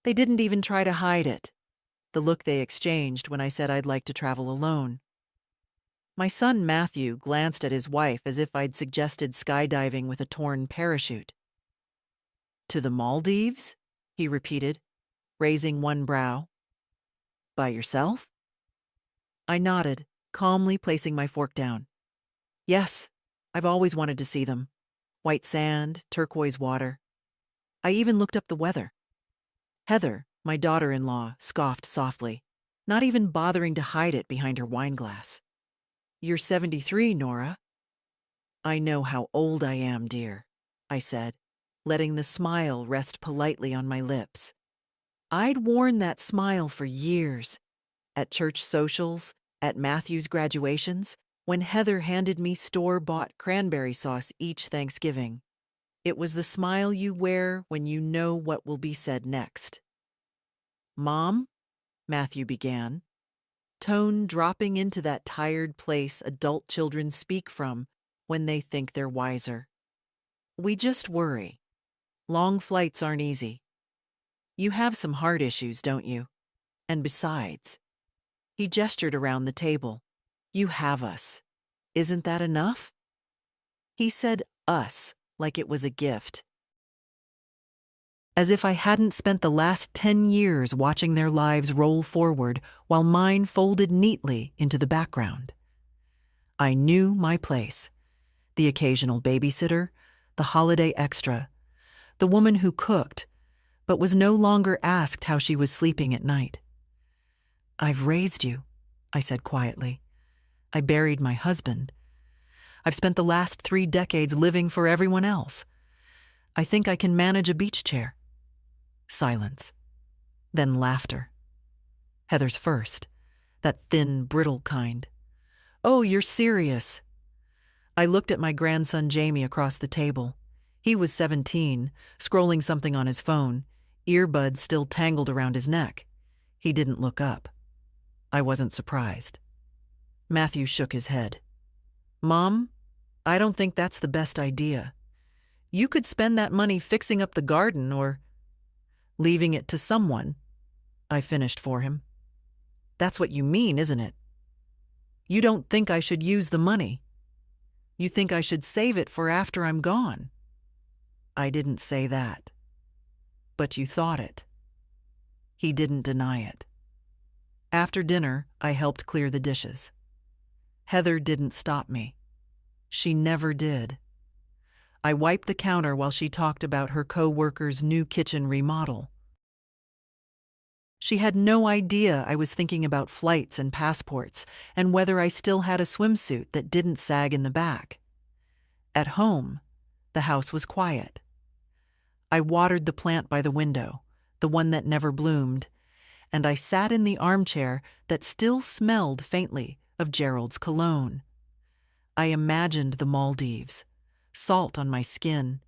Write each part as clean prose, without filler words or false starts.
They didn't even try to hide it, the look they exchanged when I said I'd like to travel alone. My son Matthew glanced at his wife as if I'd suggested skydiving with a torn parachute. To the Maldives? He repeated, raising one brow. By yourself? I nodded, calmly placing my fork down. Yes, I've always wanted to see them. White sand, turquoise water. I even looked up the weather. Heather, my daughter-in-law, scoffed softly, not even bothering to hide it behind her wineglass. You're 73, Nora. I know how old I am, dear, I said, letting the smile rest politely on my lips. I'd worn that smile for years. At church socials, at Matthew's graduations, when Heather handed me store-bought cranberry sauce each Thanksgiving. It was the smile you wear when you know what will be said next. Mom, Matthew began, tone dropping into that tired place adult children speak from when they think they're wiser. We just worry. Long flights aren't easy. You have some heart issues, don't you? And besides, he gestured around the table. You have us. Isn't that enough? He said us like it was a gift. As if I hadn't spent the last 10 years watching their lives roll forward while mine folded neatly into the background. I knew my place. The occasional babysitter, the holiday extra, the woman who cooked, but was no longer asked how she was sleeping at night. I've raised you, I said quietly. I buried my husband. I've spent the last 3 decades living for everyone else. I think I can manage a beach chair. Silence. Then laughter. Heather's first. That thin, brittle kind. Oh, you're serious. I looked at my grandson Jamie across the table. He was 17, scrolling something on his phone, earbuds still tangled around his neck. He didn't look up. I wasn't surprised. Matthew shook his head. Mom, I don't think that's the best idea. You could spend that money fixing up the garden or leaving it to someone. I finished for him. That's what you mean, isn't it? You don't think I should use the money. You think I should save it for after I'm gone. I didn't say that. But you thought it. He didn't deny it. After dinner, I helped clear the dishes. Heather didn't stop me. She never did. I wiped the counter while she talked about her co-worker's new kitchen remodel. She had no idea I was thinking about flights and passports and whether I still had a swimsuit that didn't sag in the back. At home, the house was quiet. I watered the plant by the window, the one that never bloomed, and I sat in the armchair that still smelled faintly of Gerald's cologne. I imagined the Maldives, salt on my skin,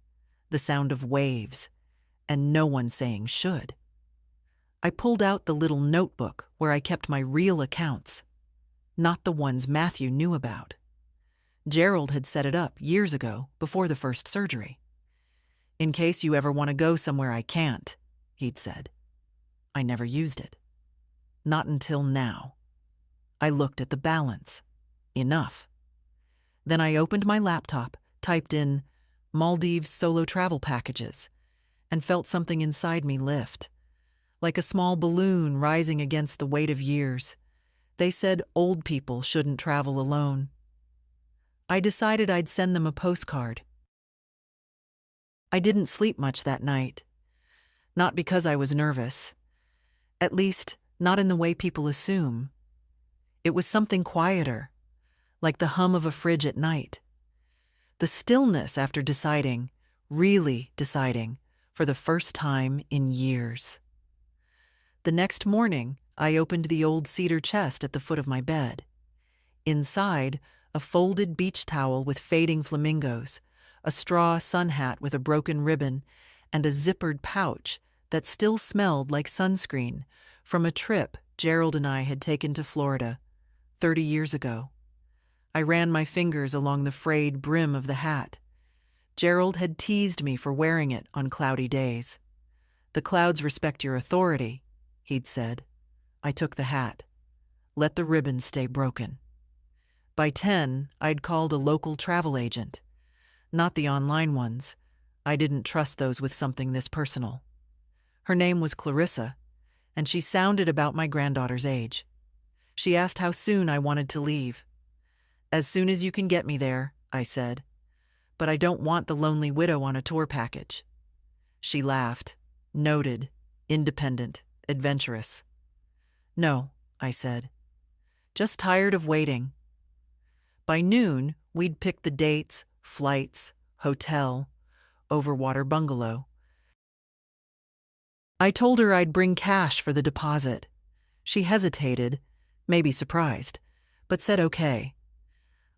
the sound of waves, and no one saying should. I pulled out the little notebook where I kept my real accounts, not the ones Matthew knew about. Gerald had set it up years ago, before the first surgery. In case you ever want to go somewhere I can't, he'd said. I never used it. Not until now. I looked at the balance. Enough. Then I opened my laptop, typed in Maldives solo travel packages, and felt something inside me lift. Like a small balloon rising against the weight of years. They said old people shouldn't travel alone. I decided I'd send them a postcard. I didn't sleep much that night. Not because I was nervous. At least, not in the way people assume. It was something quieter, like the hum of a fridge at night. The stillness after deciding, really deciding, for the first time in years. The next morning, I opened the old cedar chest at the foot of my bed. Inside, a folded beach towel with fading flamingos, a straw sun hat with a broken ribbon, and a zippered pouch that still smelled like sunscreen from a trip Gerald and I had taken to Florida 30 years ago. I ran my fingers along the frayed brim of the hat. Gerald had teased me for wearing it on cloudy days. "The clouds respect your authority," he'd said. I took the hat. Let the ribbon stay broken. By 10, I'd called a local travel agent. Not the online ones. I didn't trust those with something this personal. Her name was Clarissa, and she sounded about my granddaughter's age. She asked how soon I wanted to leave. "As soon as you can get me there," I said. "But I don't want the lonely widow on a tour package." She laughed. Noted, independent, adventurous. "No," I said. "Just tired of waiting." By noon, we'd picked the dates, flights, hotel, overwater bungalow. I told her I'd bring cash for the deposit. She hesitated, maybe surprised, but said okay.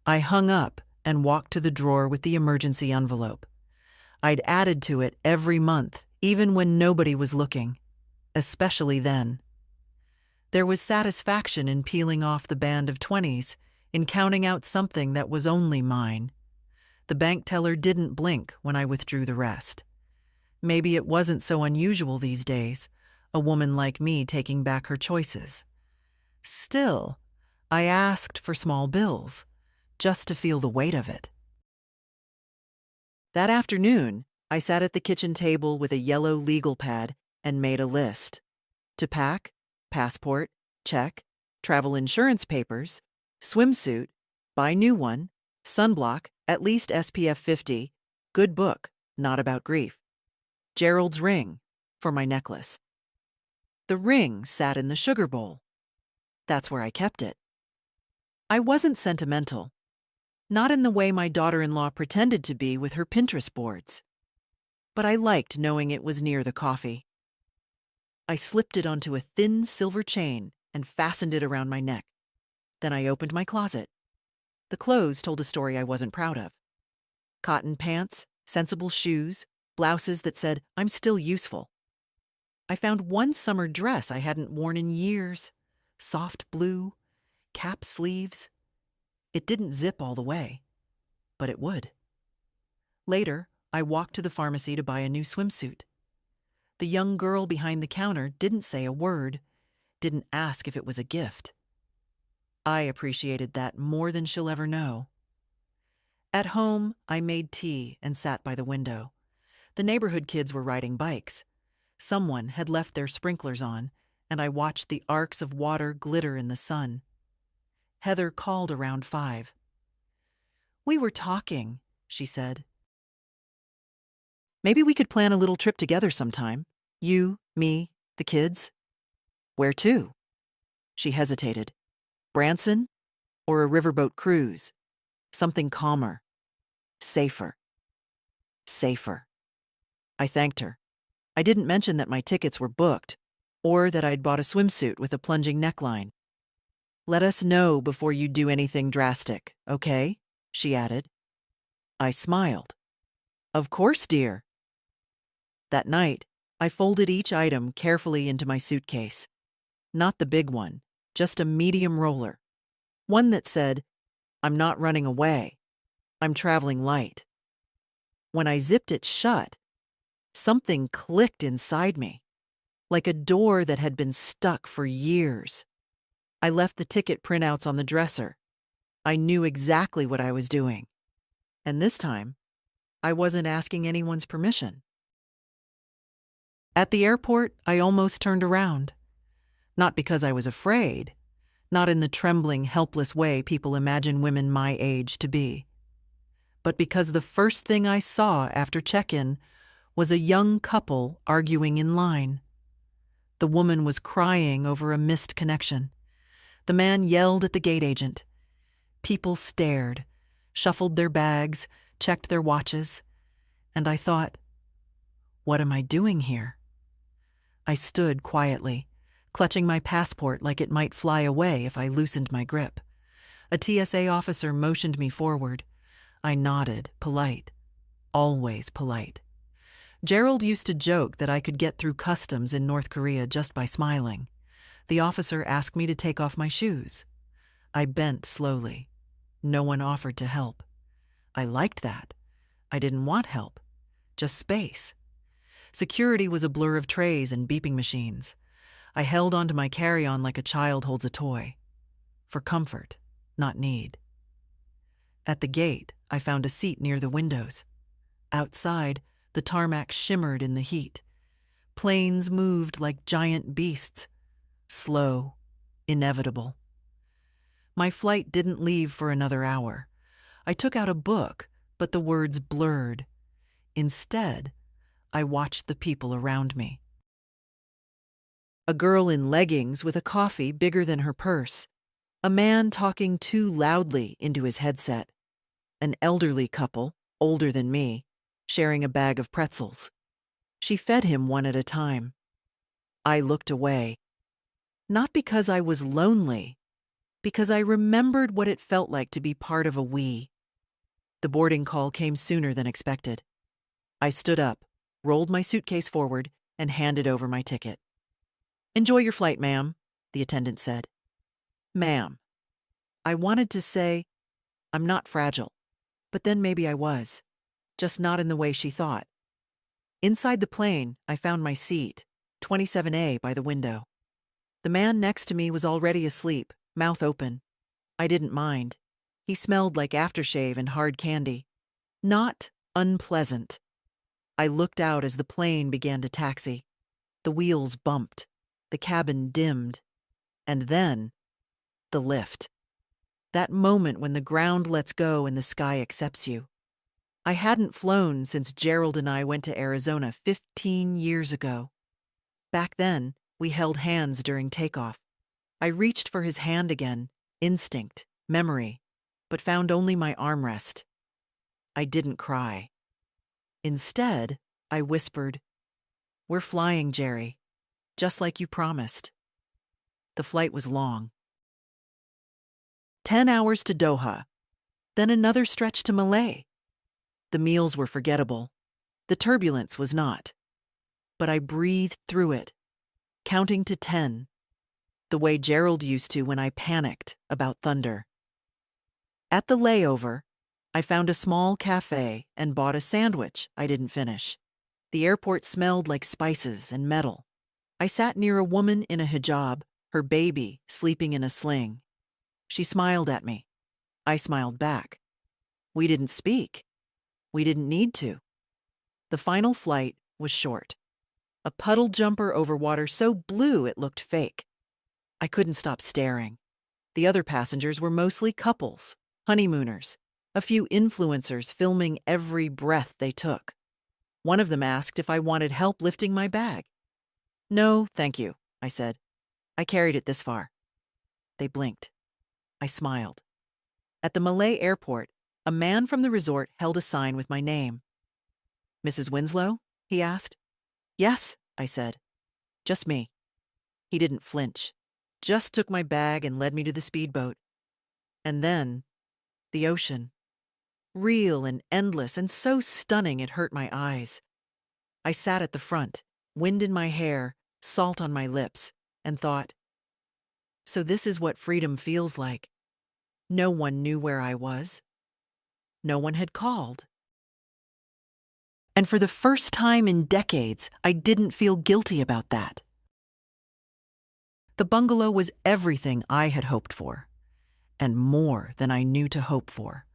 I hung up and walked to the drawer with the emergency envelope. I'd added to it every month, even when nobody was looking, especially then. There was satisfaction in peeling off the band of 20s, in counting out something that was only mine. The bank teller didn't blink when I withdrew the rest. Maybe it wasn't so unusual these days, a woman like me taking back her choices. Still, I asked for small bills, just to feel the weight of it. That afternoon, I sat at the kitchen table with a yellow legal pad and made a list. To pack, passport, check, travel insurance papers, swimsuit, buy new one, sunblock, at least SPF 50, good book, not about grief. Gerald's ring, for my necklace. The ring sat in the sugar bowl. That's where I kept it. I wasn't sentimental. Not in the way my daughter-in-law pretended to be with her Pinterest boards. But I liked knowing it was near the coffee. I slipped it onto a thin silver chain and fastened it around my neck. Then I opened my closet. The clothes told a story I wasn't proud of. Cotton pants, sensible shoes, blouses that said, "I'm still useful." I found one summer dress I hadn't worn in years. Soft blue, cap sleeves. It didn't zip all the way, but it would. Later, I walked to the pharmacy to buy a new swimsuit. The young girl behind the counter didn't say a word, didn't ask if it was a gift. I appreciated that more than she'll ever know. At home, I made tea and sat by the window. The neighborhood kids were riding bikes. Someone had left their sprinklers on, and I watched the arcs of water glitter in the sun. Heather called around 5. "We were talking," she said. "Maybe we could plan a little trip together sometime. You, me, the kids." "Where to?" She hesitated. "Branson? Or a riverboat cruise? Something calmer. Safer." Safer. I thanked her. I didn't mention that my tickets were booked, or that I'd bought a swimsuit with a plunging neckline. "Let us know before you do anything drastic, okay?" she added. I smiled. "Of course, dear." That night, I folded each item carefully into my suitcase. Not the big one, just a medium roller. One that said, "I'm not running away. I'm traveling light." When I zipped it shut, something clicked inside me, like a door that had been stuck for years. I left the ticket printouts on the dresser. I knew exactly what I was doing. And this time, I wasn't asking anyone's permission. At the airport, I almost turned around. Not because I was afraid, not in the trembling, helpless way people imagine women my age to be, but because the first thing I saw after check-in was a young couple arguing in line. The woman was crying over a missed connection. The man yelled at the gate agent. People stared, shuffled their bags, checked their watches, and I thought, what am I doing here? I stood quietly, clutching my passport like it might fly away if I loosened my grip. A TSA officer motioned me forward. I nodded, polite. Always polite. Gerald used to joke that I could get through customs in North Korea just by smiling. The officer asked me to take off my shoes. I bent slowly. No one offered to help. I liked that. I didn't want help, just space. Security was a blur of trays and beeping machines. I held onto my carry-on like a child holds a toy. For comfort, not need. At the gate, I found a seat near the windows. Outside, the tarmac shimmered in the heat. Planes moved like giant beasts, slow, inevitable. My flight didn't leave for another hour. I took out a book, but the words blurred. Instead, I watched the people around me. A girl in leggings with a coffee bigger than her purse. A man talking too loudly into his headset. An elderly couple, older than me, sharing a bag of pretzels. She fed him one at a time. I looked away. Not because I was lonely, because I remembered what it felt like to be part of a we. The boarding call came sooner than expected. I stood up, rolled my suitcase forward, and handed over my ticket. "Enjoy your flight, ma'am," the attendant said. Ma'am. I wanted to say, I'm not fragile, but then maybe I was, just not in the way she thought. Inside the plane, I found my seat, 27A by the window. The man next to me was already asleep, mouth open. I didn't mind. He smelled like aftershave and hard candy. Not unpleasant. I looked out as the plane began to taxi. The wheels bumped. The cabin dimmed. And then, the lift. That moment when the ground lets go and the sky accepts you. I hadn't flown since Gerald and I went to Arizona 15 years ago. Back then, we held hands during takeoff. I reached for his hand again, instinct, memory, but found only my armrest. I didn't cry. Instead, I whispered, "We're flying, Jerry, just like you promised." The flight was long. 10 hours to Doha, then another stretch to Malay. The meals were forgettable. The turbulence was not. But I breathed through it, counting to 10, the way Gerald used to when I panicked about thunder. At the layover, I found a small cafe and bought a sandwich I didn't finish. The airport smelled like spices and metal. I sat near a woman in a hijab, her baby sleeping in a sling. She smiled at me. I smiled back. We didn't speak. We didn't need to. The final flight was short. A puddle jumper over water so blue it looked fake. I couldn't stop staring. The other passengers were mostly couples, honeymooners, a few influencers filming every breath they took. One of them asked if I wanted help lifting my bag. "No, thank you," I said. "I carried it this far." They blinked. I smiled. At the Malay airport, a man from the resort held a sign with my name. "Mrs. Winslow?" he asked. "Yes," I said. "Just me." He didn't flinch, just took my bag and led me to the speedboat. And then, the ocean. Real and endless and so stunning it hurt my eyes. I sat at the front, wind in my hair, salt on my lips, and thought, so this is what freedom feels like. No one knew where I was. No one had called. And for the first time in decades, I didn't feel guilty about that. The bungalow was everything I had hoped for, and more than I knew to hope for.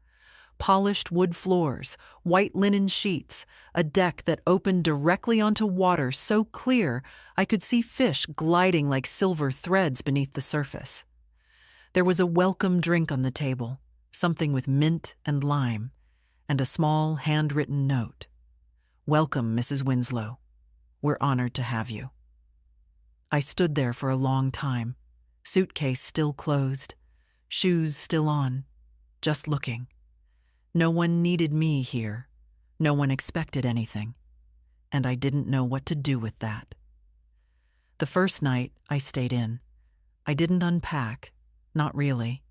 Polished wood floors, white linen sheets, a deck that opened directly onto water so clear I could see fish gliding like silver threads beneath the surface. There was a welcome drink on the table, something with mint and lime, and a small handwritten note. "Welcome, Mrs. Winslow. We're honored to have you." I stood there for a long time, suitcase still closed, shoes still on, just looking. No one needed me here. No one expected anything. And I didn't know what to do with that. The first night, I stayed in. I didn't unpack, not really.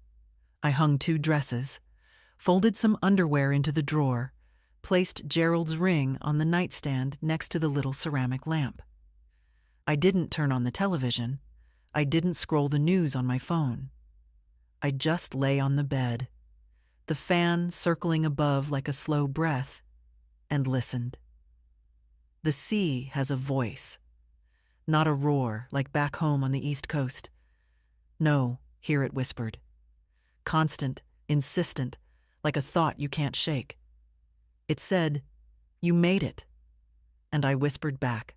I hung 2 dresses, folded some underwear into the drawer, placed Gerald's ring on the nightstand next to the little ceramic lamp. I didn't turn on the television. I didn't scroll the news on my phone. I just lay on the bed, the fan circling above like a slow breath, and listened. The sea has a voice, not a roar like back home on the East Coast. No, here it whispered. Constant, insistent, like a thought you can't shake. It said, "You made it." And I whispered back,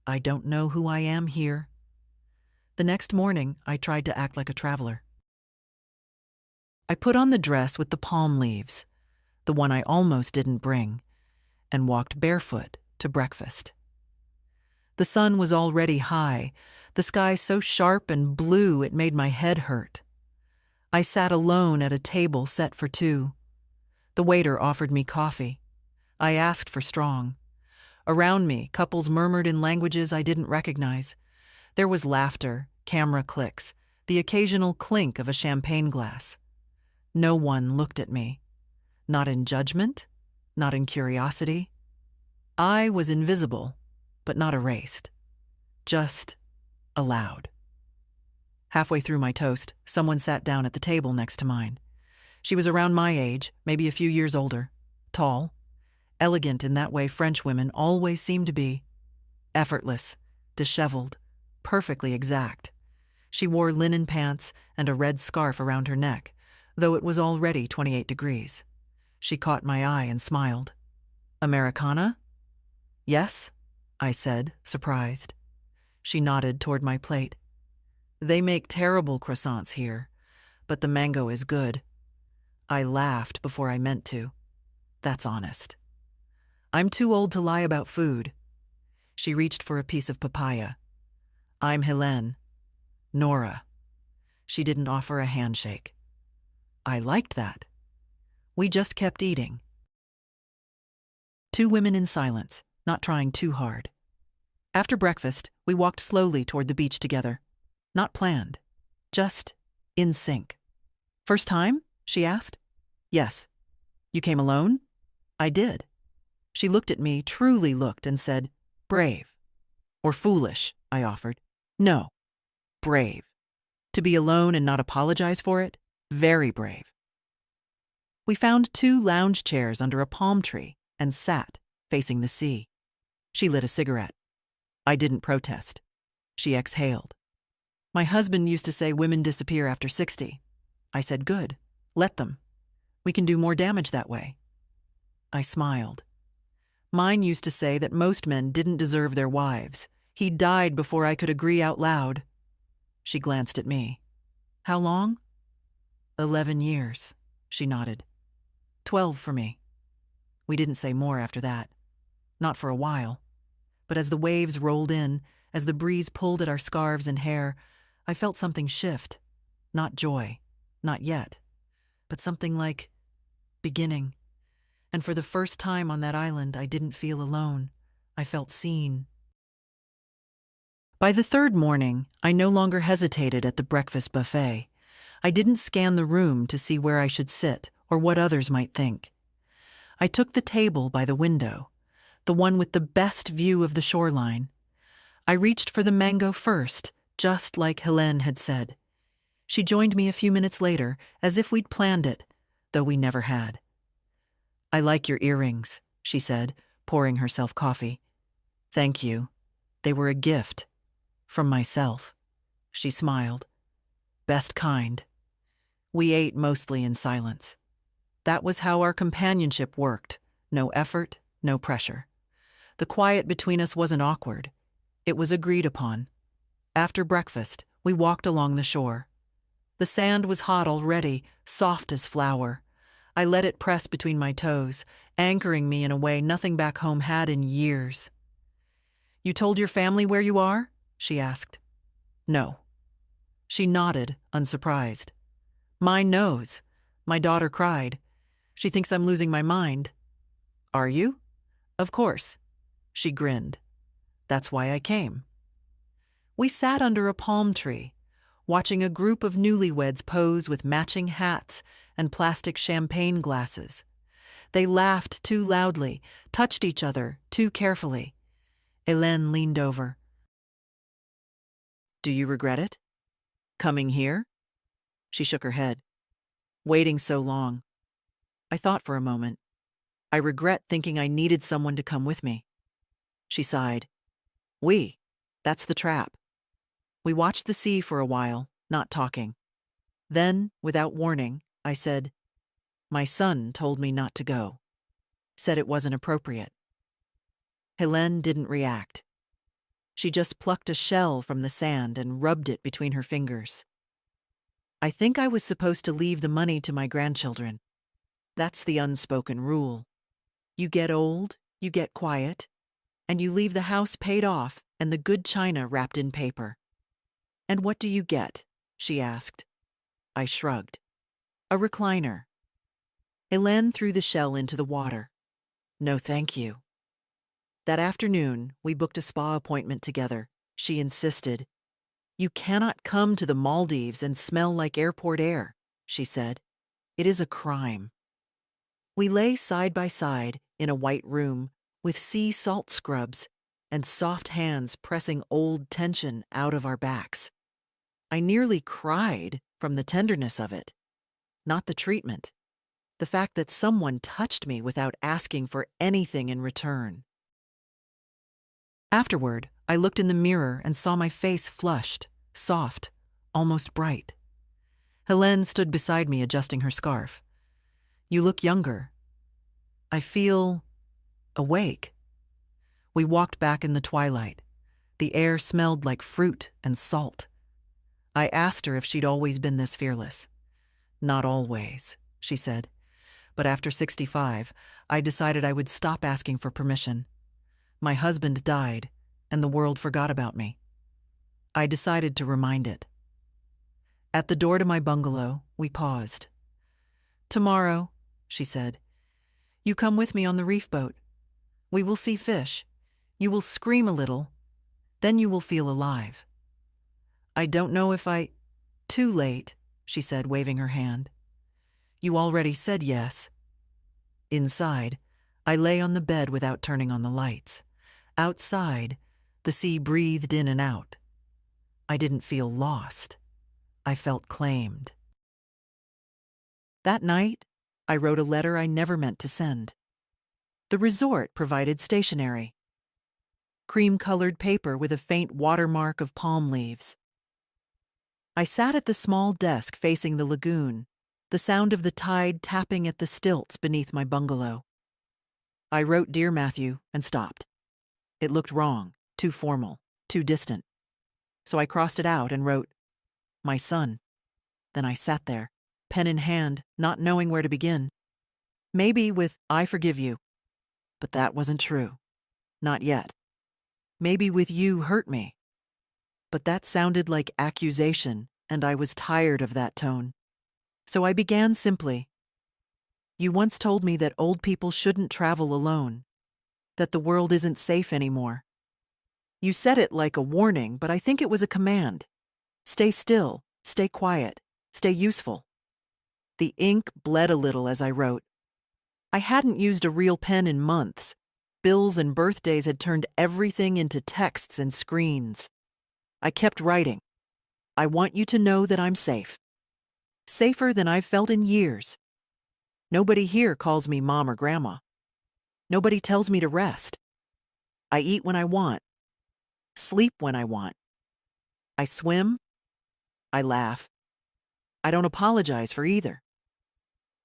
"I don't know who I am here." The next morning, I tried to act like a traveler. I put on the dress with the palm leaves, the one I almost didn't bring, and walked barefoot to breakfast. The sun was already high, the sky so sharp and blue it made my head hurt. I sat alone at a table set for two. The waiter offered me coffee. I asked for strong. Around me, couples murmured in languages I didn't recognize. There was laughter, camera clicks, the occasional clink of a champagne glass. No one looked at me. Not in judgment, not in curiosity. I was invisible, but not erased. Just allowed. Halfway through my toast, someone sat down at the table next to mine. She was around my age, maybe a few years older, tall, elegant in that way French women always seem to be, effortless, disheveled, perfectly exact. She wore linen pants and a red scarf around her neck, though it was already 28 degrees. She caught my eye and smiled. "Americana?" "Yes," I said, surprised. She nodded toward my plate. "They make terrible croissants here, but the mango is good." I laughed before I meant to. That's honest. "I'm too old to lie about food." She reached for a piece of papaya. "I'm Helene. Nora." She didn't offer a handshake. I liked that. We just kept eating. Two women in silence, not trying too hard. After breakfast, we walked slowly toward the beach together. Not planned, just in sync. "First time?" she asked. "Yes." "You came alone?" "I did." She looked at me, truly looked, and said, "Brave." "Or foolish," I offered. "No, brave. To be alone and not apologize for it, very brave." We found two lounge chairs under a palm tree and sat, facing the sea. She lit a cigarette. I didn't protest. She exhaled. "My husband used to say women disappear after 60. I said, good, let them. We can do more damage that way." I smiled. Mine used to say that most men didn't deserve their wives. He died before I could agree out loud. She glanced at me. "How long?" 11 years, she nodded. 12 for me. We didn't say more after that. Not for a while. But as the waves rolled in, as the breeze pulled at our scarves and hair, I felt something shift. Not joy, not yet, but something like beginning. And for the first time on that island, I didn't feel alone. I felt seen. By the third morning, I no longer hesitated at the breakfast buffet. I didn't scan the room to see where I should sit or what others might think. I took the table by the window, the one with the best view of the shoreline. I reached for the mango first, just like Helene had said. She joined me a few minutes later, as if we'd planned it, though we never had. "I like your earrings," she said, pouring herself coffee. "Thank you. They were a gift. From myself." She smiled. "Best kind." We ate mostly in silence. That was how our companionship worked. No effort, no pressure. The quiet between us wasn't awkward. It was agreed upon. After breakfast, we walked along the shore. The sand was hot already, soft as flour. I let it press between my toes, anchoring me in a way nothing back home had in years. "You told your family where you are?" she asked. "No." She nodded, unsurprised. "Mine knows. My daughter cried. She thinks I'm losing my mind." "Are you?" "Of course." She grinned. "That's why I came." We sat under a palm tree, watching a group of newlyweds pose with matching hats and plastic champagne glasses. They laughed too loudly, touched each other too carefully. Helene leaned over. "Do you regret it? Coming here?" She shook her head. "Waiting so long." I thought for a moment. "I regret thinking I needed someone to come with me." She sighed. We. That's the trap. We watched the sea for a while, not talking. Then, without warning, I said, "My son told me not to go. Said it wasn't appropriate." Helene didn't react. She just plucked a shell from the sand and rubbed it between her fingers. "I think I was supposed to leave the money to my grandchildren. That's the unspoken rule. You get old, you get quiet, and you leave the house paid off and the good china wrapped in paper." "And what do you get?" she asked. I shrugged. "A recliner." Helene threw the shell into the water. "No, thank you." That afternoon, we booked a spa appointment together. She insisted. "You cannot come to the Maldives and smell like airport air," she said. "It is a crime." We lay side by side in a white room with sea salt scrubs and soft hands pressing old tension out of our backs. I nearly cried from the tenderness of it, not the treatment, the fact that someone touched me without asking for anything in return. Afterward, I looked in the mirror and saw my face flushed, soft, almost bright. Helene stood beside me adjusting her scarf. "You look younger." "I feel awake." We walked back in the twilight. The air smelled like fruit and salt. I asked her if she'd always been this fearless. "Not always," she said. "But after 65, I decided I would stop asking for permission. My husband died, and the world forgot about me. I decided to remind it." At the door to my bungalow, we paused. "Tomorrow," she said, "you come with me on the reef boat. We will see fish. You will scream a little. Then you will feel alive." "I don't know if I—" "Too late," she said, waving her hand. "You already said yes." Inside, I lay on the bed without turning on the lights. Outside, the sea breathed in and out. I didn't feel lost. I felt claimed. That night, I wrote a letter I never meant to send. The resort provided stationery. Cream-colored paper with a faint watermark of palm leaves. I sat at the small desk facing the lagoon, the sound of the tide tapping at the stilts beneath my bungalow. I wrote "Dear Matthew" and stopped. It looked wrong, too formal, too distant. So I crossed it out and wrote, "My son." Then I sat there, pen in hand, not knowing where to begin. Maybe with "I forgive you." But that wasn't true. Not yet. Maybe with "You hurt me." But that sounded like accusation, and I was tired of that tone. So I began simply. "You once told me that old people shouldn't travel alone, that the world isn't safe anymore. You said it like a warning, but I think it was a command. Stay still, stay quiet, stay useful." The ink bled a little as I wrote. I hadn't used a real pen in months. Bills and birthdays had turned everything into texts and screens. I kept writing. "I want you to know that I'm safe. Safer than I've felt in years. Nobody here calls me mom or grandma. Nobody tells me to rest. I eat when I want. Sleep when I want. I swim. I laugh. I don't apologize for either."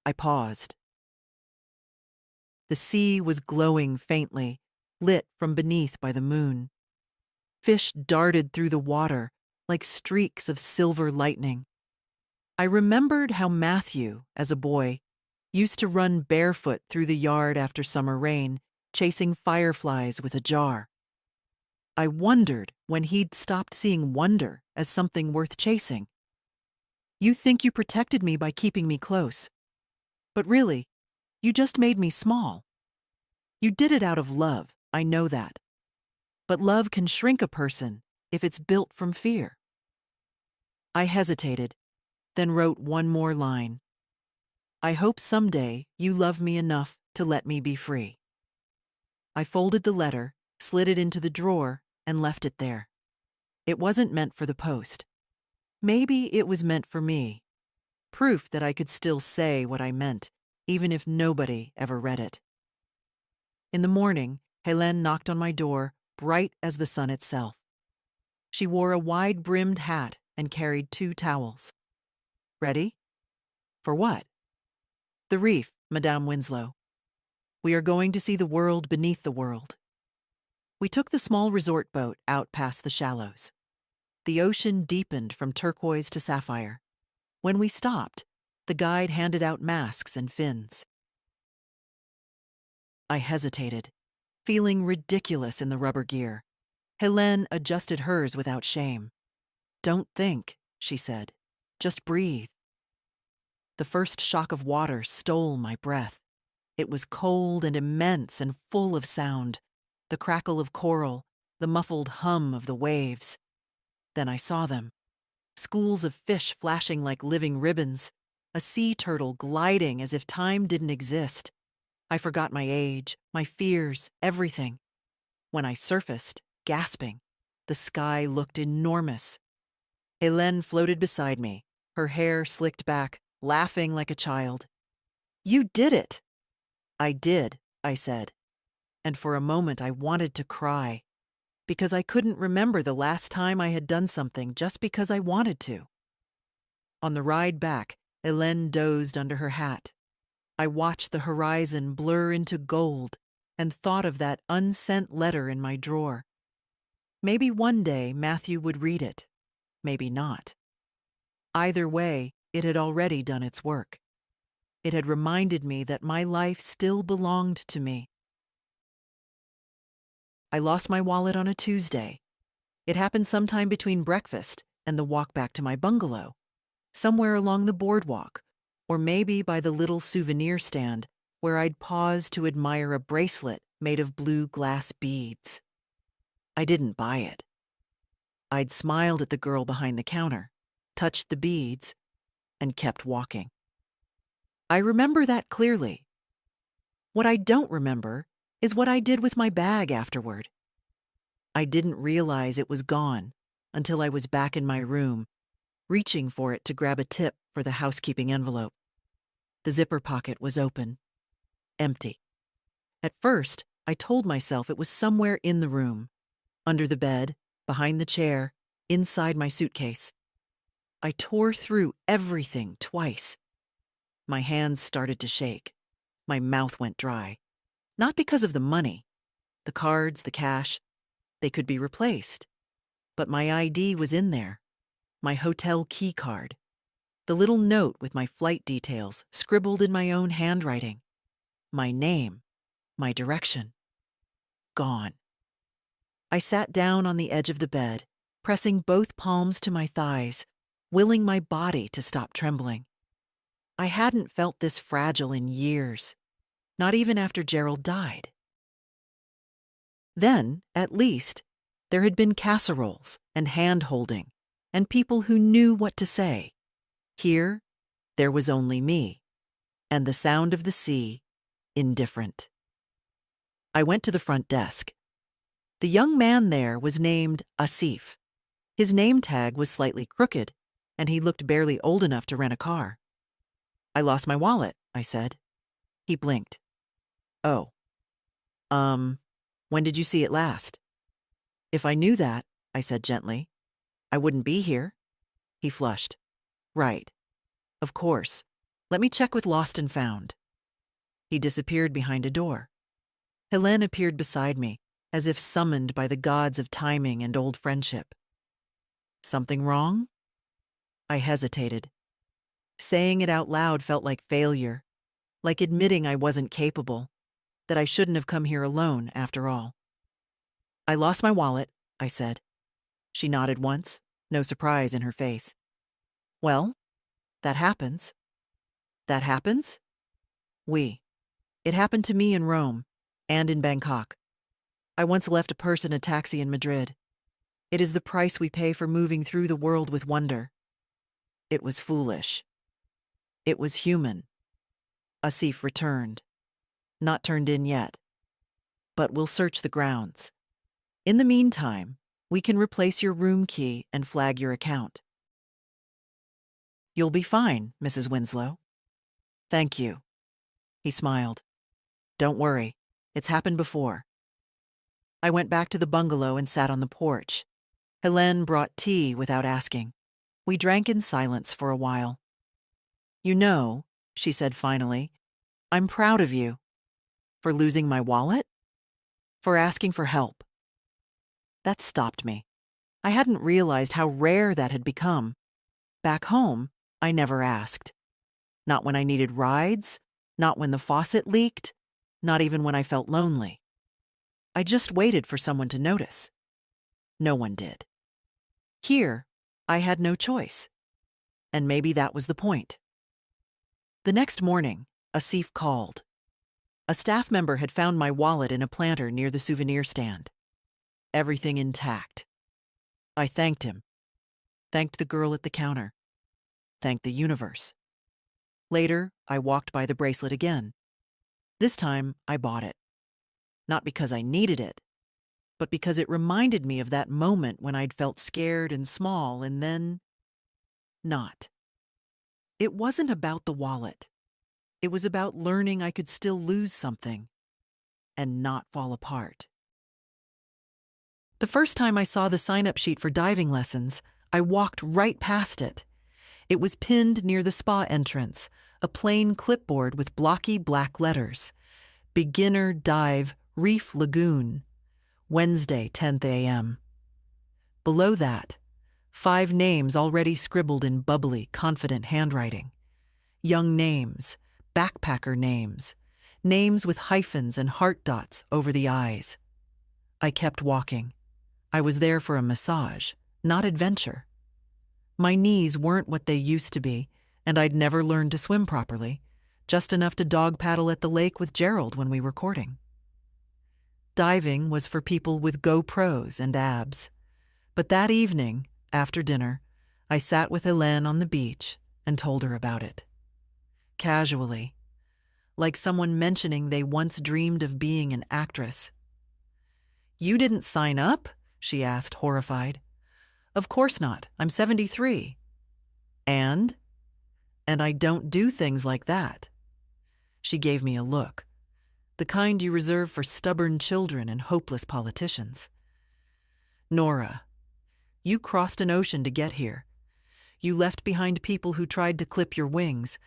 I paused. The sea was glowing faintly, lit from beneath by the moon. Fish darted through the water like streaks of silver lightning. I remembered how Matthew, as a boy, used to run barefoot through the yard after summer rain, chasing fireflies with a jar. I wondered when he'd stopped seeing wonder as something worth chasing. "You think you protected me by keeping me close. But really, you just made me small. You did it out of love, I know that. But love can shrink a person if it's built from fear." I hesitated, then wrote one more line. "I hope someday you love me enough to let me be free." I folded the letter, slid it into the drawer, and left it there. It wasn't meant for the post. Maybe it was meant for me. Proof that I could still say what I meant, even if nobody ever read it. In the morning, Helene knocked on my door, bright as the sun itself. She wore a wide-brimmed hat and carried 2 towels. Ready? For what? The reef, Madame Winslow. We are going to see the world beneath the world. We took the small resort boat out past the shallows. The ocean deepened from turquoise to sapphire. When we stopped, the guide handed out masks and fins. I hesitated, feeling ridiculous in the rubber gear. Helene adjusted hers without shame. "Don't think," she said. "Just breathe." The first shock of water stole my breath. It was cold and immense and full of sound, the crackle of coral, the muffled hum of the waves. Then I saw them. Schools of fish flashing like living ribbons, a sea turtle gliding as if time didn't exist. I forgot my age, my fears, everything. When I surfaced, gasping, the sky looked enormous. Helene floated beside me, her hair slicked back, laughing like a child. "You did it!" "I did," I said, and for a moment I wanted to cry, because I couldn't remember the last time I had done something just because I wanted to. On the ride back, Helene dozed under her hat. I watched the horizon blur into gold and thought of that unsent letter in my drawer. Maybe one day Matthew would read it. Maybe not. Either way, it had already done its work. It had reminded me that my life still belonged to me. I lost my wallet on a Tuesday. It happened sometime between breakfast and the walk back to my bungalow, somewhere along the boardwalk, or maybe by the little souvenir stand where I'd pause to admire a bracelet made of blue glass beads. I didn't buy it. I'd smiled at the girl behind the counter, touched the beads, and kept walking. I remember that clearly. What I don't remember is what I did with my bag afterward. I didn't realize it was gone until I was back in my room, reaching for it to grab a tip for the housekeeping envelope. The zipper pocket was open, empty. At first, I told myself it was somewhere in the room, under the bed, behind the chair, inside my suitcase. I tore through everything twice. My hands started to shake. My mouth went dry. Not because of the money. The cards, the cash, they could be replaced. But my ID was in there. My hotel key card. The little note with my flight details scribbled in my own handwriting. My name. My direction. Gone. I sat down on the edge of the bed, pressing both palms to my thighs, willing my body to stop trembling. I hadn't felt this fragile in years, not even after Gerald died. Then, at least, there had been casseroles and hand-holding and people who knew what to say. Here, there was only me, and the sound of the sea, indifferent. I went to the front desk. The young man there was named Asif. His name tag was slightly crooked, and he looked barely old enough to rent a car. "I lost my wallet," I said. He blinked. "Oh. When did you see it last?" "If I knew that," I said gently, "I wouldn't be here." He flushed. "Right. Of course. Let me check with Lost and Found." He disappeared behind a door. Helene appeared beside me, as if summoned by the gods of timing and old friendship. "Something wrong?" I hesitated. Saying it out loud felt like failure, like admitting I wasn't capable, that I shouldn't have come here alone after all. "I lost my wallet," I said. She nodded once, no surprise in her face. "Well, that happens." "That happens?" "Oui. It happened to me in Rome, and in Bangkok. I once left a purse in a taxi in Madrid. It is the price we pay for moving through the world with wonder. It was foolish. It was human." Asif returned. "Not turned in yet. But we'll search the grounds. In the meantime, we can replace your room key and flag your account." "You'll be fine, Mrs. Winslow." "Thank you." He smiled. "Don't worry. It's happened before. I went back to the bungalow and sat on the porch. Helene brought tea without asking. We drank in silence for a while. "You know," she said finally, "I'm proud of you. For losing my wallet? For asking for help." That stopped me. I hadn't realized how rare that had become. Back home, I never asked. Not when I needed rides, not when the faucet leaked, not even when I felt lonely. I just waited for someone to notice. No one did. Here, I had no choice. And maybe that was the point. The next morning, Asif called. A staff member had found my wallet in a planter near the souvenir stand. Everything intact. I thanked him. Thanked the girl at the counter. Thanked the universe. Later, I walked by the bracelet again. This time, I bought it. Not because I needed it, but because it reminded me of that moment when I'd felt scared and small and then not. It wasn't about the wallet. It was about learning I could still lose something and not fall apart. The first time I saw the sign-up sheet for diving lessons, I walked right past it. It was pinned near the spa entrance, a plain clipboard with blocky black letters. Beginner Dive Reef Lagoon, Wednesday, 10th a.m. Below that, 5 names already scribbled in bubbly, confident handwriting. Young names, backpacker names, names with hyphens and heart dots over the eyes. I kept walking. I was there for a massage, not adventure. My knees weren't what they used to be, and I'd never learned to swim properly, just enough to dog paddle at the lake with Gerald when we were courting. Diving was for people with GoPros and abs. But that evening, after dinner, I sat with Helene on the beach and told her about it. Casually, like someone mentioning they once dreamed of being an actress. "You didn't sign up?" she asked, horrified. "Of course not. I'm 73. And I don't do things like that." She gave me a look, the kind you reserve for stubborn children and hopeless politicians. "Nora, you crossed an ocean to get here. You left behind people who tried to clip your wings,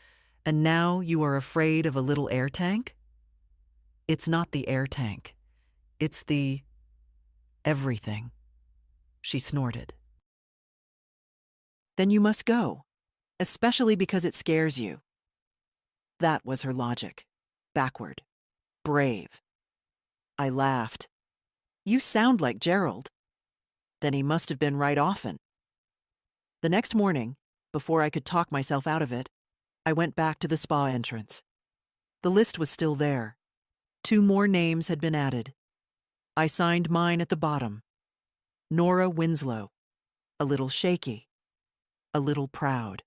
and now you are afraid of a little air tank? It's not the air tank. It's the everything." She snorted. "Then you must go, especially because it scares you." That was her logic. Backward. Brave. I laughed. "You sound like Gerald." Then he must have been right often. The next morning, before I could talk myself out of it, I went back to the spa entrance. The list was still there. 2 more names had been added. I signed mine at the bottom. Nora Winslow. A little shaky. A little proud.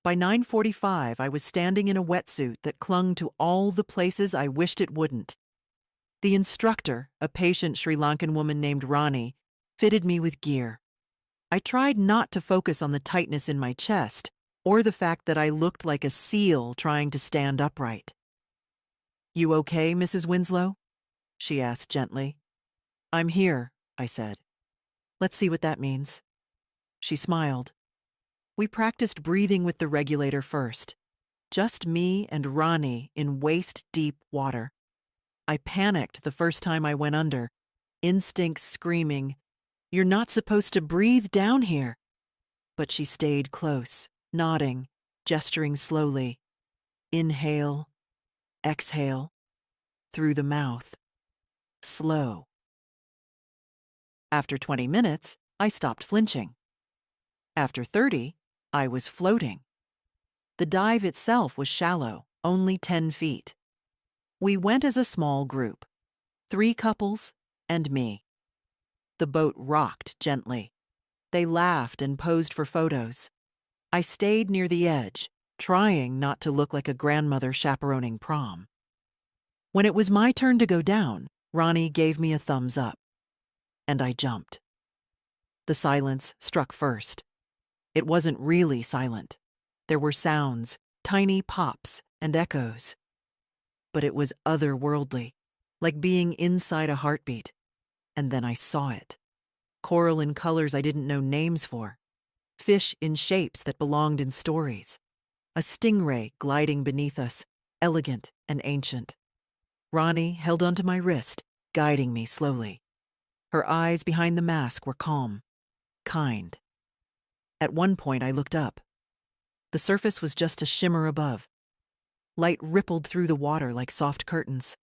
By 9:45, I was standing in a wetsuit that clung to all the places I wished it wouldn't. The instructor, a patient Sri Lankan woman named Rani, fitted me with gear. I tried not to focus on the tightness in my chest or the fact that I looked like a seal trying to stand upright. "You okay, Mrs. Winslow?" she asked gently. "I'm here," I said. "Let's see what that means." She smiled. We practiced breathing with the regulator first. Just me and Rani in waist-deep water. I panicked the first time I went under, instincts screaming, "You're not supposed to breathe down here." But she stayed close, nodding, gesturing slowly. Inhale, exhale, through the mouth. Slow. After 20 minutes, I stopped flinching. After 30, I was floating. The dive itself was shallow, only 10 feet. We went as a small group, 3 couples and me. The boat rocked gently. They laughed and posed for photos. I stayed near the edge, trying not to look like a grandmother chaperoning prom. When it was my turn to go down, Ronnie gave me a thumbs up. And I jumped. The silence struck first. It wasn't really silent. There were sounds, tiny pops and echoes. But it was otherworldly, like being inside a heartbeat. And then I saw it. Coral in colors I didn't know names for. Fish in shapes that belonged in stories. A stingray gliding beneath us, elegant and ancient. Ronnie held onto my wrist, guiding me slowly. Her eyes behind the mask were calm, kind. At one point I looked up. The surface was just a shimmer above. Light rippled through the water like soft curtains.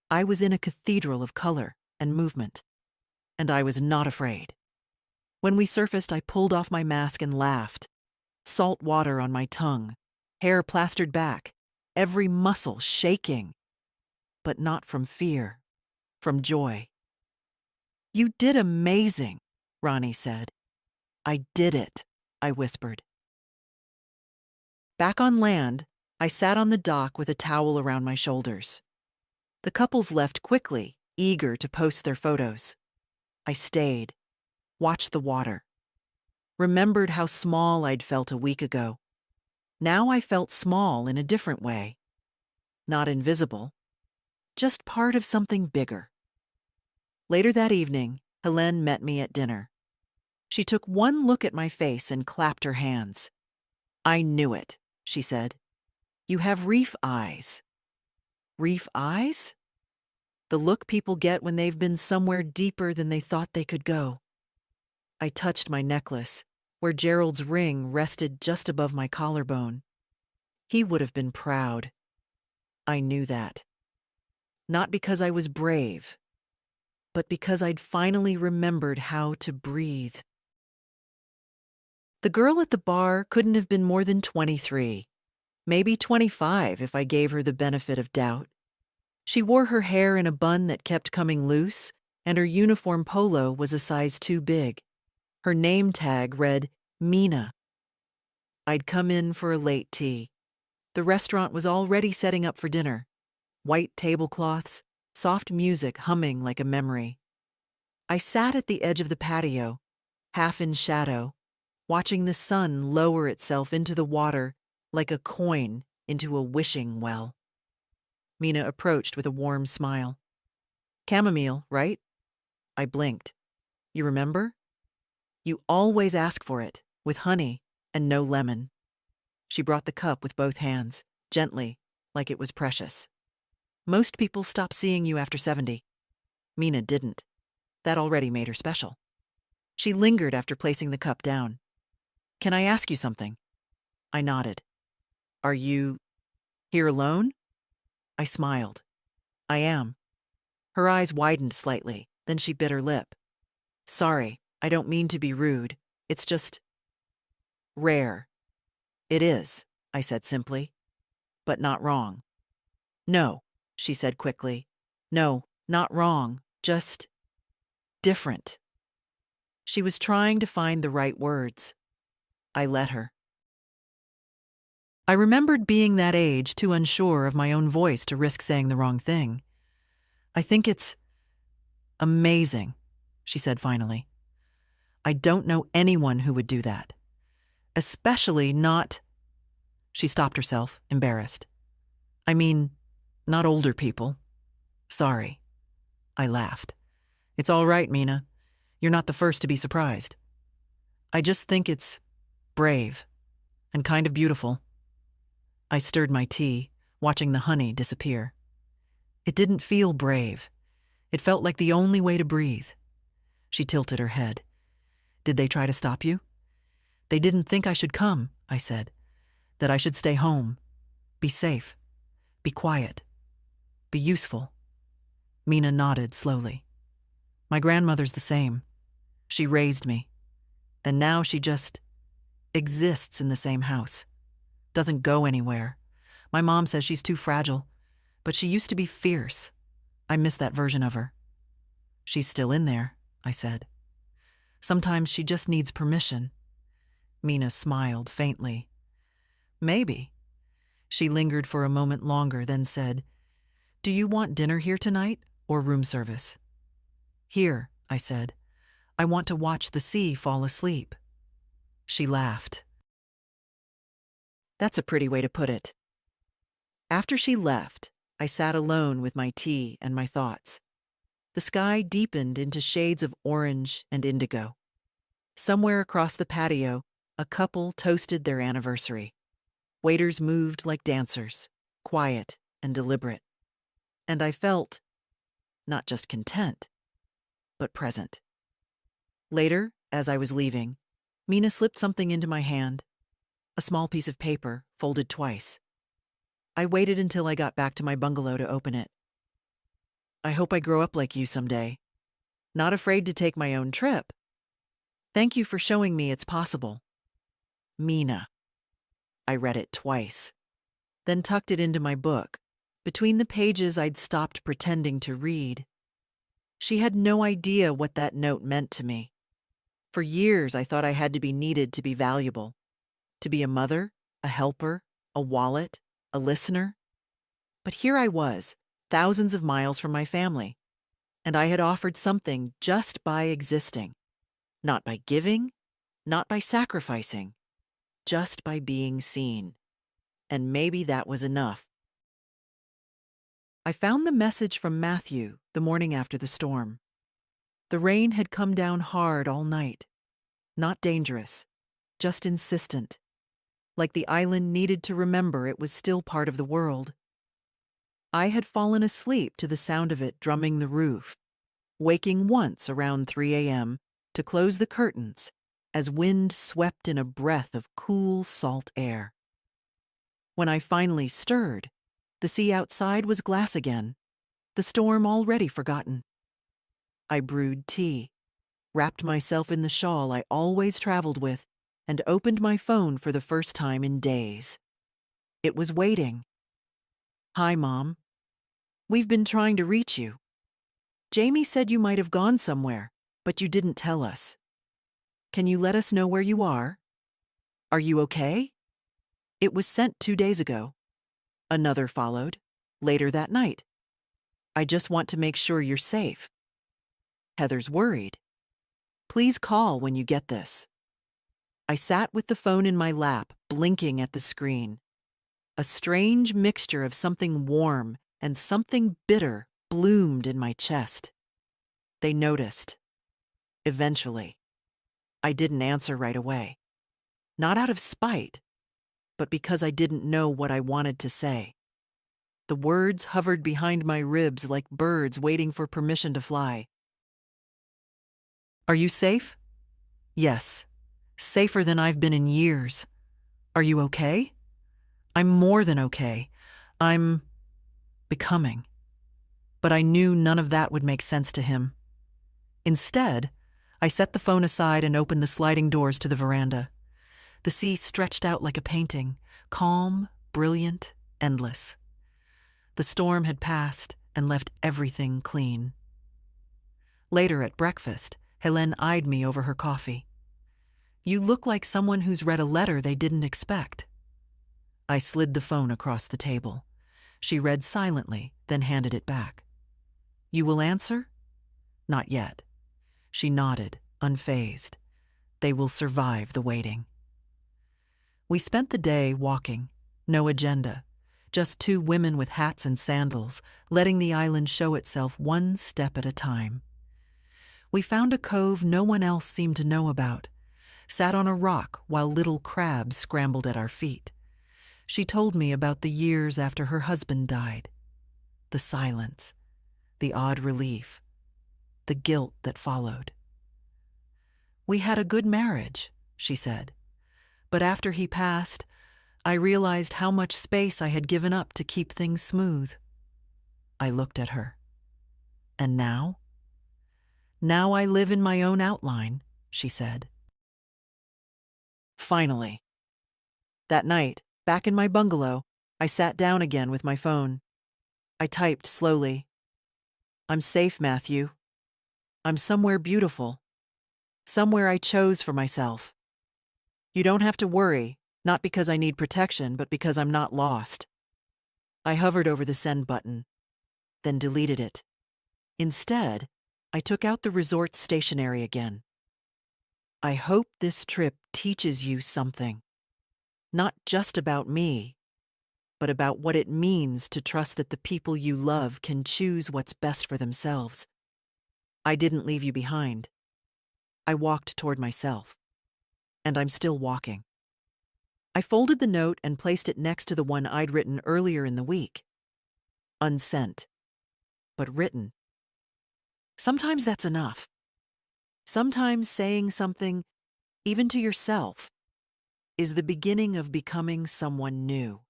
I was in a cathedral of color and movement, and I was not afraid. When we surfaced, I pulled off my mask and laughed. Salt water on my tongue, hair plastered back, every muscle shaking. But not from fear, from joy. "You did amazing," Ronnie said. "I did it," I whispered. Back on land, I sat on the dock with a towel around my shoulders. The couples left quickly, eager to post their photos. I stayed, watched the water, remembered how small I'd felt a week ago. Now I felt small in a different way. Not invisible, just part of something bigger. Later that evening, Helene met me at dinner. She took one look at my face and clapped her hands. "I knew it," she said. "You have reef eyes." Reef eyes? The look people get when they've been somewhere deeper than they thought they could go. I touched my necklace, where Gerald's ring rested just above my collarbone. He would have been proud. I knew that. Not because I was brave, but because I'd finally remembered how to breathe. The girl at the bar couldn't have been more than 23, maybe 25 if I gave her the benefit of doubt. She wore her hair in a bun that kept coming loose, and her uniform polo was a size too big. Her name tag read Mina. I'd come in for a late tea. The restaurant was already setting up for dinner. White tablecloths, soft music humming like a memory. I sat at the edge of the patio, half in shadow, watching the sun lower itself into the water like a coin into a wishing well. Mina approached with a warm smile. "Chamomile, right?" I blinked. "You remember? You always ask for it, with honey and no lemon." She brought the cup with both hands, gently, like it was precious. "Most people stop seeing you after 70. Mina didn't. That already made her special." She lingered after placing the cup down. "Can I ask you something?" I nodded. "Are you here alone?" I smiled. "I am." Her eyes widened slightly, then she bit her lip. "Sorry, I don't mean to be rude. It's just rare." "It is," I said simply, "but not wrong." "No," she said quickly. "No, not wrong, just different." She was trying to find the right words. I let her. I remembered being that age, too unsure of my own voice to risk saying the wrong thing. "I think it's amazing," she said finally. "I don't know anyone who would do that. Especially not—" She stopped herself, embarrassed. "I mean, not older people. Sorry." I laughed. "It's all right, Mina. You're not the first to be surprised. I just think it's brave and kind of beautiful." I stirred my tea, watching the honey disappear. It didn't feel brave. It felt like the only way to breathe. She tilted her head. "Did they try to stop you?" "They didn't think I should come," I said. "That I should stay home. Be safe. Be quiet. Be useful." Mina nodded slowly. "My grandmother's the same. She raised me. And now she just exists in the same house. Doesn't go anywhere. My mom says she's too fragile, but she used to be fierce. I miss that version of her." "She's still in there," I said. "Sometimes she just needs permission." Mina smiled faintly. "Maybe." She lingered for a moment longer, then said, "Do you want dinner here tonight or room service?" "Here," I said. "I want to watch the sea fall asleep." She laughed. That's a pretty way to put it. After she left, I sat alone with my tea and my thoughts. The sky deepened into shades of orange and indigo. Somewhere across the patio, a couple toasted their anniversary. Waiters moved like dancers, quiet and deliberate. And I felt not just content, but present. Later, as I was leaving, Mina slipped something into my hand, a small piece of paper folded twice. I waited until I got back to my bungalow to open it. I hope I grow up like you someday. Not afraid to take my own trip. Thank you for showing me it's possible. Mina. I read it twice, then tucked it into my book, between the pages I'd stopped pretending to read. She had no idea what that note meant to me. For years, I thought I had to be needed to be valuable, to be a mother, a helper, a wallet, a listener. But here I was, thousands of miles from my family, and I had offered something just by existing. Not by giving, not by sacrificing, just by being seen. And maybe that was enough. I found the message from Matthew the morning after the storm. The rain had come down hard all night. Not dangerous, just insistent. Like the island needed to remember it was still part of the world. I had fallen asleep to the sound of it drumming the roof, waking once around 3 a.m. to close the curtains as wind swept in a breath of cool, salt air. When I finally stirred, the sea outside was glass again, the storm already forgotten. I brewed tea, wrapped myself in the shawl I always traveled with, and opened my phone for the first time in days. It was waiting. Hi, Mom. We've been trying to reach you. Jamie said you might have gone somewhere, but you didn't tell us. Can you let us know where you are? Are you okay? It was sent 2 days ago. Another followed, later that night. I just want to make sure you're safe. Heather's worried. Please call when you get this. I sat with the phone in my lap, blinking at the screen. A strange mixture of something warm and something bitter bloomed in my chest. They noticed. Eventually. I didn't answer right away. Not out of spite, but because I didn't know what I wanted to say. The words hovered behind my ribs like birds waiting for permission to fly. Are you safe? Yes. Safer than I've been in years. Are you okay? I'm more than okay. I'm becoming. But I knew none of that would make sense to him. Instead, I set the phone aside and opened the sliding doors to the veranda. The sea stretched out like a painting, calm, brilliant, endless. The storm had passed and left everything clean. Later at breakfast, Helene eyed me over her coffee. You look like someone who's read a letter they didn't expect. I slid the phone across the table. She read silently, then handed it back. You will answer? Not yet. She nodded, unfazed. They will survive the waiting. We spent the day walking, no agenda, just two women with hats and sandals, letting the island show itself one step at a time. We found a cove no one else seemed to know about, sat on a rock while little crabs scrambled at our feet. She told me about the years after her husband died, the silence, the odd relief, the guilt that followed. We had a good marriage, she said, but after he passed, I realized how much space I had given up to keep things smooth. I looked at her. And now? Now I live in my own outline, she said. Finally. That night, back in my bungalow, I sat down again with my phone. I typed slowly. I'm safe, Matthew. I'm somewhere beautiful. Somewhere I chose for myself. You don't have to worry, not because I need protection, but because I'm not lost. I hovered over the send button, then deleted it. Instead, I took out the resort stationery again. I hope this trip teaches you something. Not just about me, but about what it means to trust that the people you love can choose what's best for themselves. I didn't leave you behind. I walked toward myself. And I'm still walking. I folded the note and placed it next to the one I'd written earlier in the week. Unsent, but written. Sometimes that's enough. Sometimes saying something, even to yourself, is the beginning of becoming someone new.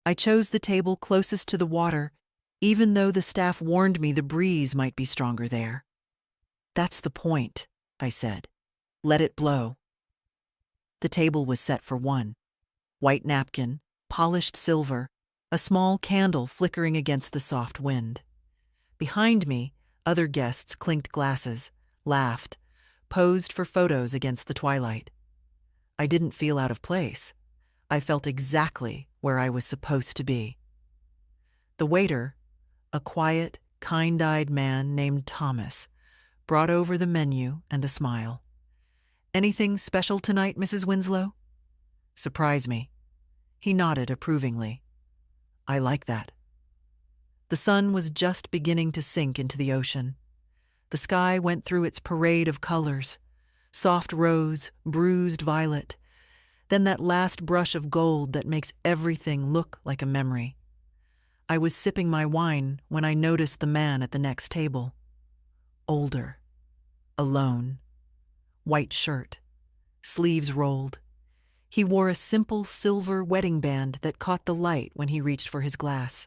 I chose the table closest to the water, even though the staff warned me the breeze might be stronger there. That's the point, I said. Let it blow. The table was set for one. White napkin, polished silver, a small candle flickering against the soft wind. Behind me, other guests clinked glasses, laughed, posed for photos against the twilight. I didn't feel out of place. I felt exactly where I was supposed to be. The waiter, a quiet, kind-eyed man named Thomas, brought over the menu and a smile. "Anything special tonight, Mrs. Winslow?" "Surprise me." He nodded approvingly. "I like that." The sun was just beginning to sink into the ocean. The sky went through its parade of colors: soft rose, bruised violet, then that last brush of gold that makes everything look like a memory. I was sipping my wine when I noticed the man at the next table. Older, alone, white shirt, sleeves rolled. He wore a simple silver wedding band that caught the light when he reached for his glass.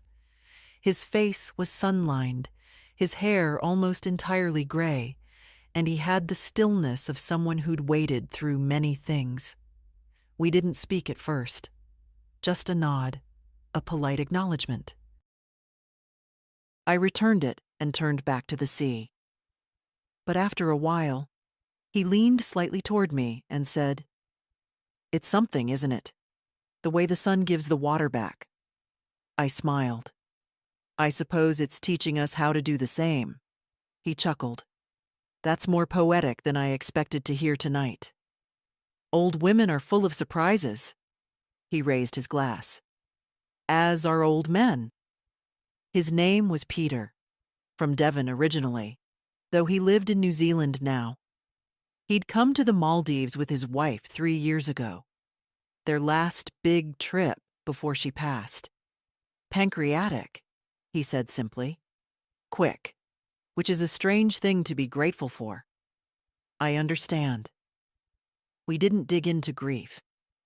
His face was sun-lined, his hair almost entirely gray, and he had the stillness of someone who'd waded through many things. We didn't speak at first. Just a nod, a polite acknowledgement. I returned it and turned back to the sea. But after a while, he leaned slightly toward me and said, "It's something, isn't it? The way the sun gives the water back." I smiled. "I suppose it's teaching us how to do the same." He chuckled. "That's more poetic than I expected to hear tonight." "Old women are full of surprises." He raised his glass. "As are old men." His name was Peter, from Devon originally, though he lived in New Zealand now. He'd come to the Maldives with his wife 3 years ago, their last big trip before she passed. "Pancreatic," he said simply. "Quick," which is a strange thing to be grateful for. I understand. We didn't dig into grief.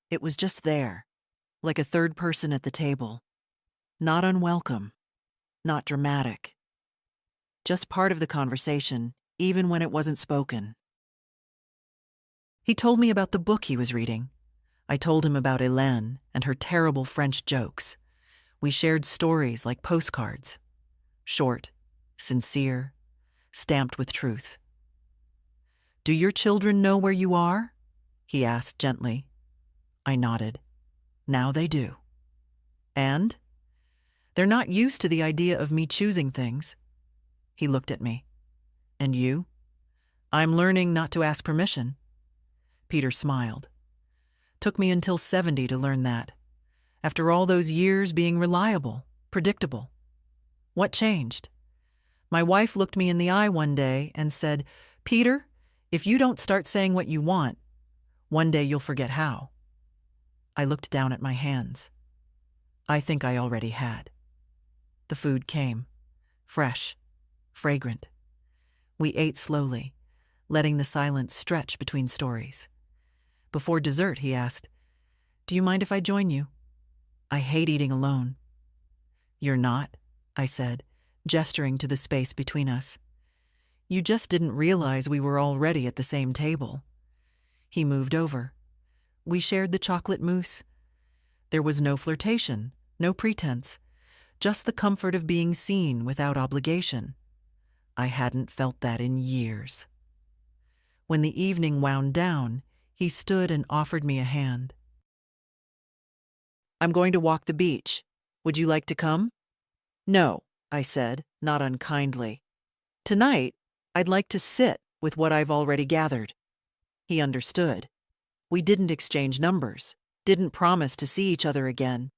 It was just there, like a third person at the table. Not unwelcome, not dramatic. Just part of the conversation, even when it wasn't spoken. He told me about the book he was reading. I told him about Hélène and her terrible French jokes. We shared stories like postcards. Short, sincere, stamped with truth. "Do your children know where you are?" he asked gently. I nodded. Now they do. "And?" "They're not used to the idea of me choosing things." He looked at me. "And you?" "I'm learning not to ask permission." Peter smiled. "Took me until 70 to learn that. After all those years being reliable, predictable. What changed?" My wife looked me in the eye one day and said, "Peter, if you don't start saying what you want, one day you'll forget how." I looked down at my hands. I think I already had. The food came, fresh, fragrant. We ate slowly, letting the silence stretch between stories. Before dessert, he asked, "Do you mind if I join you? I hate eating alone." "You're not," I said, gesturing to the space between us. "You just didn't realize we were already at the same table." He moved over. We shared the chocolate mousse. There was no flirtation, no pretense, just the comfort of being seen without obligation. I hadn't felt that in years. When the evening wound down, he stood and offered me a hand. "I'm going to walk the beach. Would you like to come?" "No," I said, not unkindly. "Tonight, I'd like to sit with what I've already gathered." He understood. We didn't exchange numbers, didn't promise to see each other again,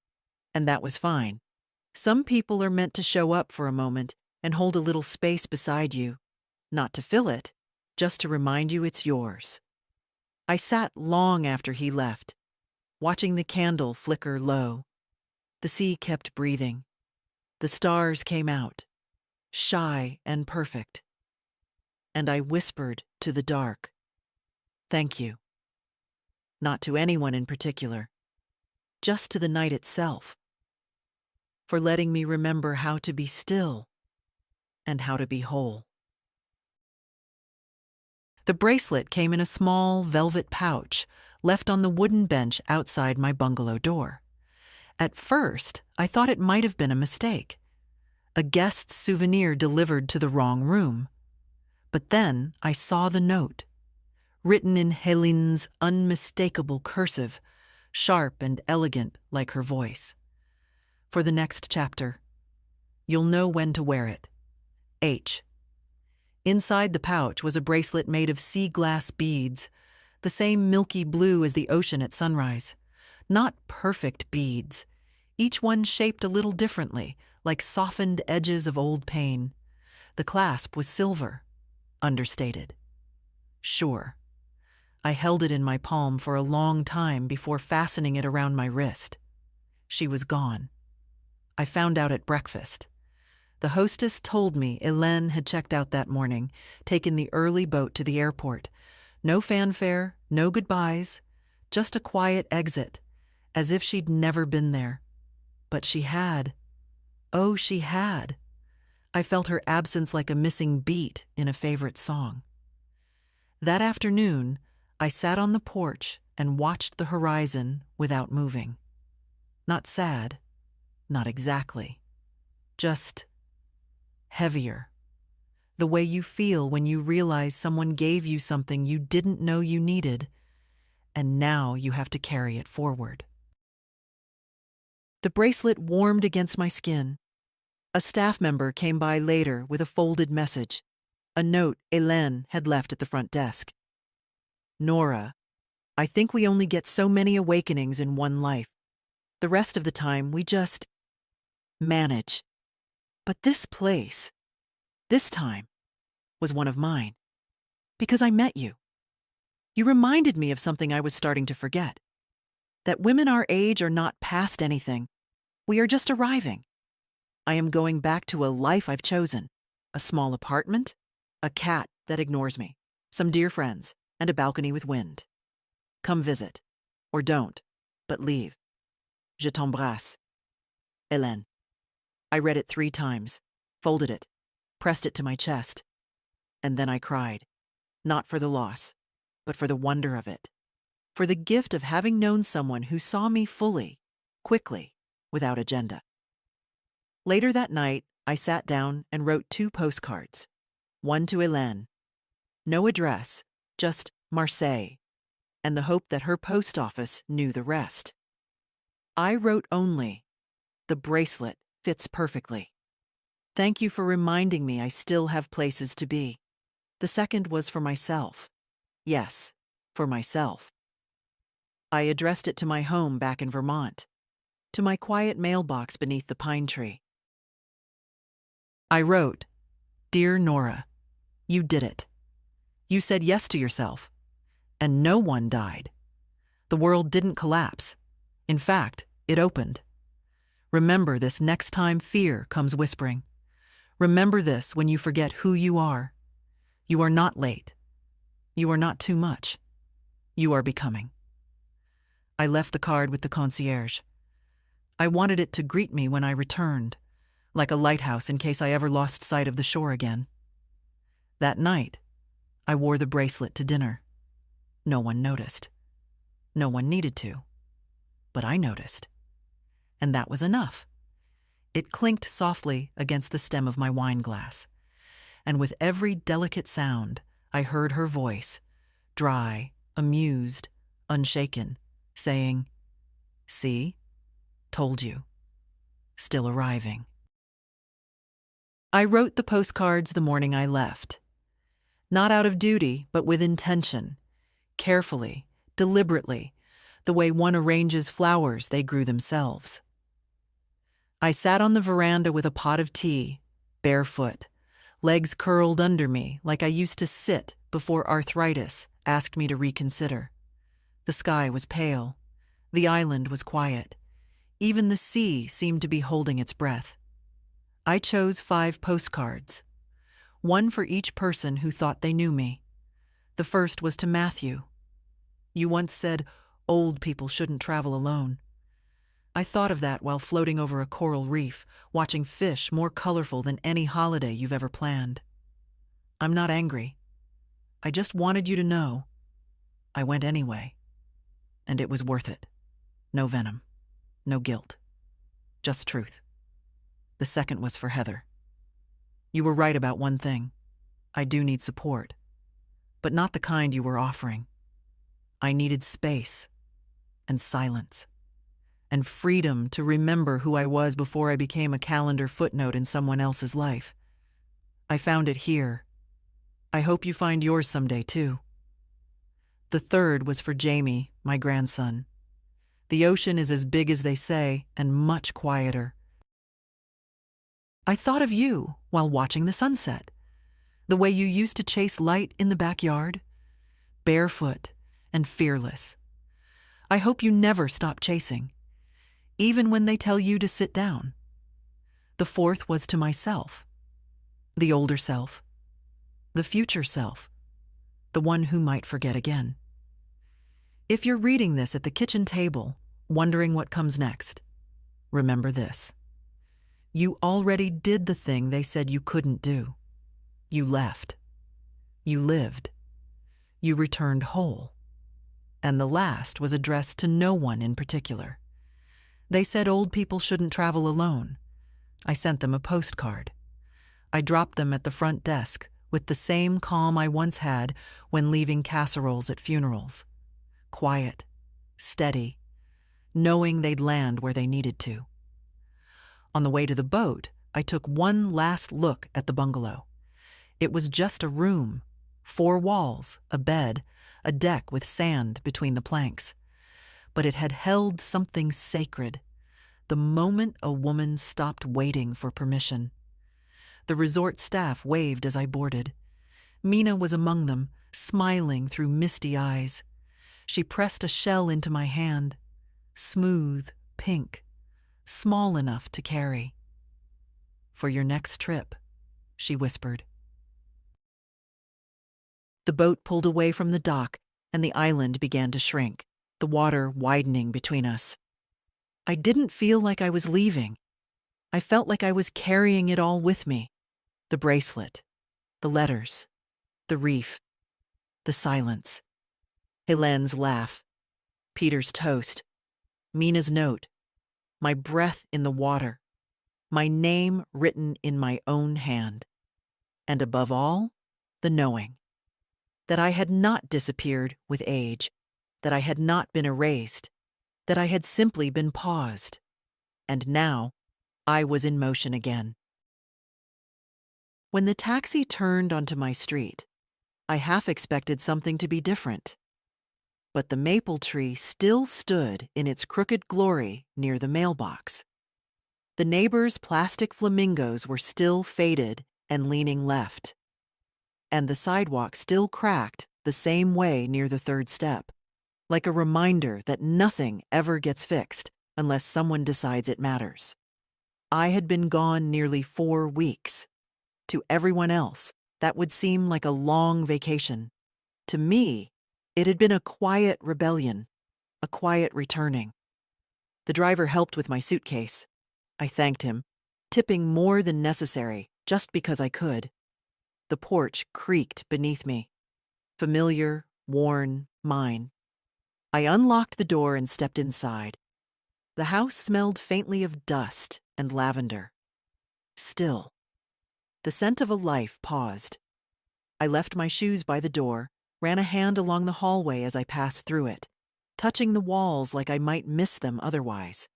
and that was fine. Some people are meant to show up for a moment and hold a little space beside you, not to fill it, just to remind you it's yours. I sat long after he left, watching the candle flicker low. The sea kept breathing. The stars came out, shy and perfect. And I whispered to the dark, "Thank you." Not to anyone in particular, just to the night itself, for letting me remember how to be still and how to be whole. The bracelet came in a small velvet pouch left on the wooden bench outside my bungalow door. At first, I thought it might have been a mistake, a guest's souvenir delivered to the wrong room. But then I saw the note, written in Helene's unmistakable cursive, sharp and elegant like her voice. For the next chapter, you'll know when to wear it. H. Inside the pouch was a bracelet made of sea glass beads, the same milky blue as the ocean at sunrise. Not perfect beads, each one shaped a little differently, like softened edges of old pain. The clasp was silver, understated. Sure. I held it in my palm for a long time before fastening it around my wrist. She was gone. I found out at breakfast. The hostess told me Hélène had checked out that morning, taken the early boat to the airport. No fanfare, no goodbyes, just a quiet exit, as if she'd never been there. But she had. Oh, she had. I felt her absence like a missing beat in a favorite song. That afternoon, I sat on the porch and watched the horizon without moving. Not sad, not exactly. Just heavier. The way you feel when you realize someone gave you something you didn't know you needed, and now you have to carry it forward. The bracelet warmed against my skin. A staff member came by later with a folded message, a note Hélène had left at the front desk. "Nora, I think we only get so many awakenings in one life. The rest of the time we just manage. But this place, this time, was one of mine. Because I met you. You reminded me of something I was starting to forget. That women our age are not past anything. We are just arriving. I am going back to a life I've chosen. A small apartment, a cat that ignores me, some dear friends, and a balcony with wind. Come visit. Or don't, but leave. Je t'embrasse. Hélène." I read it 3 times, folded it, pressed it to my chest, and then I cried. Not for the loss, but for the wonder of it. For the gift of having known someone who saw me fully, quickly, without agenda. Later that night, I sat down and wrote 2 postcards. One to Hélène. No address, just Marseille, and the hope that her post office knew the rest. I wrote only, "The bracelet fits perfectly. Thank you for reminding me I still have places to be." The second was for myself. Yes, for myself. I addressed it to my home back in Vermont, to my quiet mailbox beneath the pine tree. I wrote, "Dear Nora, you did it. You said yes to yourself, and no one died. The world didn't collapse. In fact, it opened. Remember this next time fear comes whispering. Remember this when you forget who you are. You are not late. You are not too much. You are becoming." I left the card with the concierge. I wanted it to greet me when I returned, like a lighthouse in case I ever lost sight of the shore again. That night, I wore the bracelet to dinner. No one noticed. No one needed to. But I noticed. And that was enough. It clinked softly against the stem of my wine glass, and with every delicate sound, I heard her voice, dry, amused, unshaken, saying, "See? Told you. Still arriving." I wrote the postcards the morning I left. Not out of duty, but with intention, carefully, deliberately, the way one arranges flowers they grew themselves. I sat on the veranda with a pot of tea, barefoot, legs curled under me like I used to sit before arthritis asked me to reconsider. The sky was pale. The island was quiet. Even the sea seemed to be holding its breath. I chose 5 postcards, one for each person who thought they knew me. The first was to Matthew. You once said, "Old people shouldn't travel alone." I thought of that while floating over a coral reef, watching fish more colorful than any holiday you've ever planned. I'm not angry. I just wanted you to know. I went anyway. And it was worth it. No venom. No guilt. Just truth. The second was for Heather. You were right about one thing. I do need support. But not the kind you were offering. I needed space. And silence. And freedom to remember who I was before I became a calendar footnote in someone else's life. I found it here. I hope you find yours someday, too. The third was for Jamie, my grandson. The ocean is as big as they say, and much quieter. I thought of you while watching the sunset, the way you used to chase light in the backyard, barefoot and fearless. I hope you never stop chasing, even when they tell you to sit down. The fourth was to myself, the older self, the future self, the one who might forget again. If you're reading this at the kitchen table, wondering what comes next, remember this. You already did the thing they said you couldn't do. You left. You lived. You returned whole. And the last was addressed to no one in particular. They said old people shouldn't travel alone. I sent them a postcard. I dropped them at the front desk with the same calm I once had when leaving casseroles at funerals. Quiet, steady, knowing they'd land where they needed to. On the way to the boat, I took one last look at the bungalow. It was just a room, 4 walls, a bed, a deck with sand between the planks. But it had held something sacred, the moment a woman stopped waiting for permission. The resort staff waved as I boarded. Mina was among them, smiling through misty eyes. She pressed a shell into my hand, smooth, pink, small enough to carry. "For your next trip," she whispered. The boat pulled away from the dock, and the island began to shrink, the water widening between us. I didn't feel like I was leaving. I felt like I was carrying it all with me. The bracelet, the letters, the reef, the silence. Helene's laugh, Peter's toast, Mina's note, my breath in the water, my name written in my own hand. And above all, the knowing that I had not disappeared with age, that I had not been erased, that I had simply been paused. And now, I was in motion again. When the taxi turned onto my street, I half expected something to be different. But the maple tree still stood in its crooked glory near the mailbox. The neighbors' plastic flamingos were still faded and leaning left. And the sidewalk still cracked the same way near the 3rd step, like a reminder that nothing ever gets fixed unless someone decides it matters. I had been gone nearly 4 weeks. To everyone else, that would seem like a long vacation. To me, it had been a quiet rebellion, a quiet returning. The driver helped with my suitcase. I thanked him, tipping more than necessary just because I could. The porch creaked beneath me. Familiar, worn, mine. I unlocked the door and stepped inside. The house smelled faintly of dust and lavender. Still. The scent of a life paused. I left my shoes by the door, ran a hand along the hallway as I passed through it, touching the walls like I might miss them otherwise.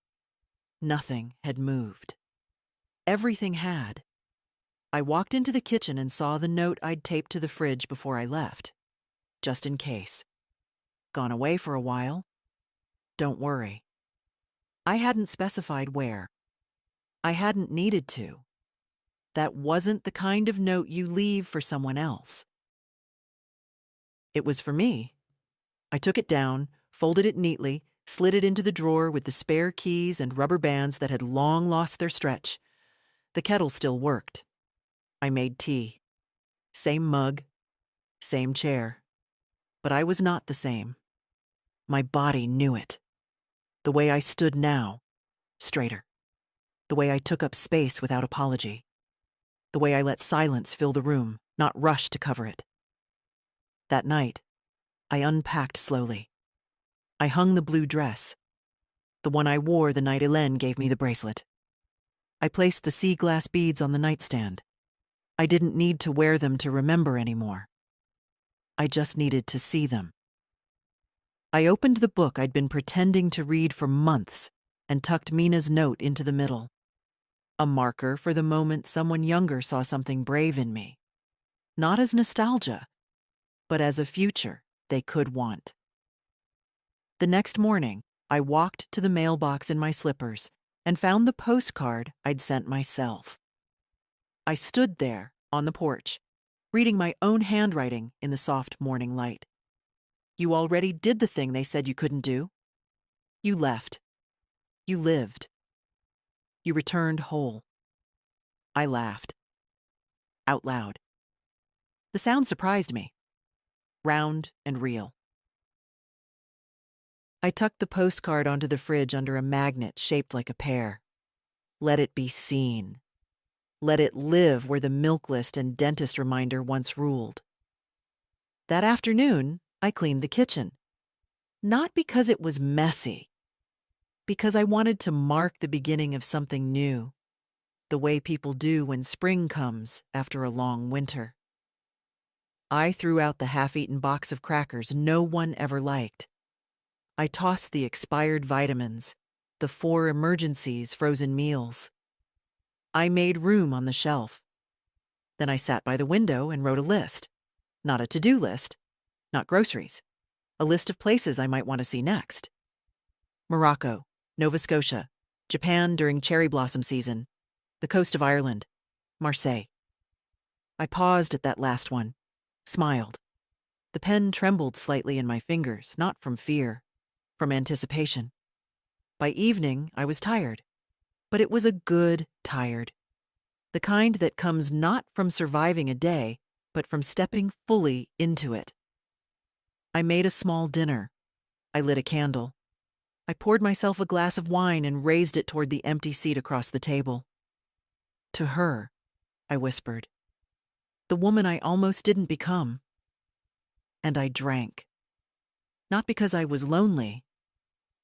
Nothing had moved. Everything had. I walked into the kitchen and saw the note I'd taped to the fridge before I left. Just in case. Gone away for a while? Don't worry. I hadn't specified where. I hadn't needed to. That wasn't the kind of note you leave for someone else. It was for me. I took it down, folded it neatly, slid it into the drawer with the spare keys and rubber bands that had long lost their stretch. The kettle still worked. I made tea. Same mug, same chair. But I was not the same. My body knew it. The way I stood now, straighter. The way I took up space without apology. The way I let silence fill the room, not rush to cover it. That night, I unpacked slowly. I hung the blue dress, the one I wore the night Hélène gave me the bracelet. I placed the sea glass beads on the nightstand. I didn't need to wear them to remember anymore. I just needed to see them. I opened the book I'd been pretending to read for months and tucked Mina's note into the middle. A marker for the moment someone younger saw something brave in me. Not as nostalgia, but as a future they could want. The next morning, I walked to the mailbox in my slippers and found the postcard I'd sent myself. I stood there on the porch, reading my own handwriting in the soft morning light. You already did the thing they said you couldn't do. You left. You lived. You returned whole. I laughed. Out loud. The sound surprised me. Round and real. I tucked the postcard onto the fridge under a magnet shaped like a pear. Let it be seen. Let it live where the milk list and dentist reminder once ruled. That afternoon, I cleaned the kitchen. Not because it was messy. Because I wanted to mark the beginning of something new. The way people do when spring comes after a long winter. I threw out the half-eaten box of crackers no one ever liked. I tossed the expired vitamins, the 4 emergencies frozen meals. I made room on the shelf. Then I sat by the window and wrote a list. Not a to-do list, not groceries. A list of places I might want to see next. Morocco, Nova Scotia, Japan during cherry blossom season, the coast of Ireland, Marseille. I paused at that last one, smiled. The pen trembled slightly in my fingers, not from fear, from anticipation. By evening, I was tired, but it was a good tired. The kind that comes not from surviving a day, but from stepping fully into it. I made a small dinner. I lit a candle. I poured myself a glass of wine and raised it toward the empty seat across the table. To her, I whispered. The woman I almost didn't become. And I drank. Not because I was lonely,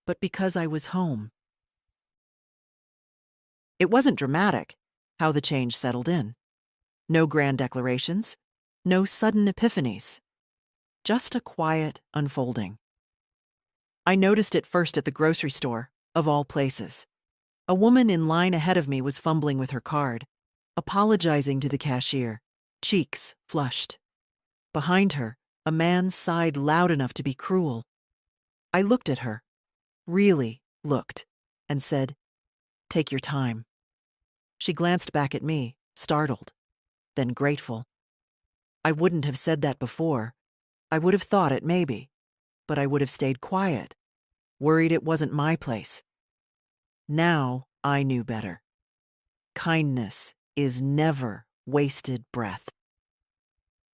but because I was home. It wasn't dramatic, how the change settled in. No grand declarations, no sudden epiphanies. Just a quiet unfolding. I noticed it first at the grocery store, of all places. A woman in line ahead of me was fumbling with her card, apologizing to the cashier, cheeks flushed. Behind her, a man sighed loud enough to be cruel. I looked at her, really looked, and said, "Take your time." She glanced back at me, startled, then grateful. I wouldn't have said that before. I would have thought it maybe, but I would have stayed quiet, worried it wasn't my place. Now I knew better. Kindness is never wasted breath.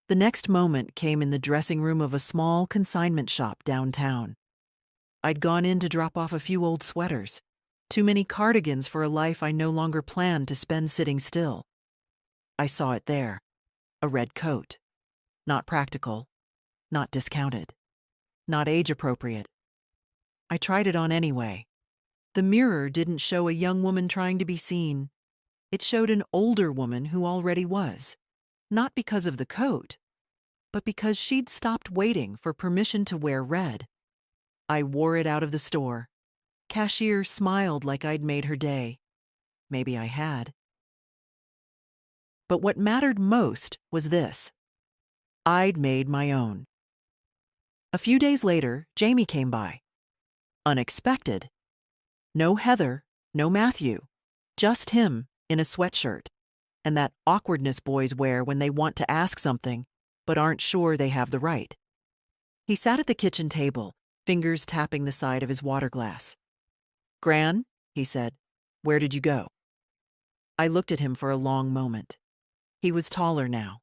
The next moment came in the dressing room of a small consignment shop downtown. I'd gone in to drop off a few old sweaters, too many cardigans for a life I no longer planned to spend sitting still. I saw it there, a red coat. Not practical, not discounted, not age-appropriate. I tried it on anyway. The mirror didn't show a young woman trying to be seen. It showed an older woman who already was, not because of the coat, but because she'd stopped waiting for permission to wear red. I wore it out of the store. Cashier smiled like I'd made her day. Maybe I had. But what mattered most was this. I'd made my own. A few days later, Jamie came by. Unexpected. No Heather, no Matthew, just him in a sweatshirt. and that awkwardness boys wear when they want to ask something, but aren't sure they have the right. He sat at the kitchen table, fingers tapping the side of his water glass. "Gran," he said, "where did you go?" I looked at him for a long moment. He was taller now,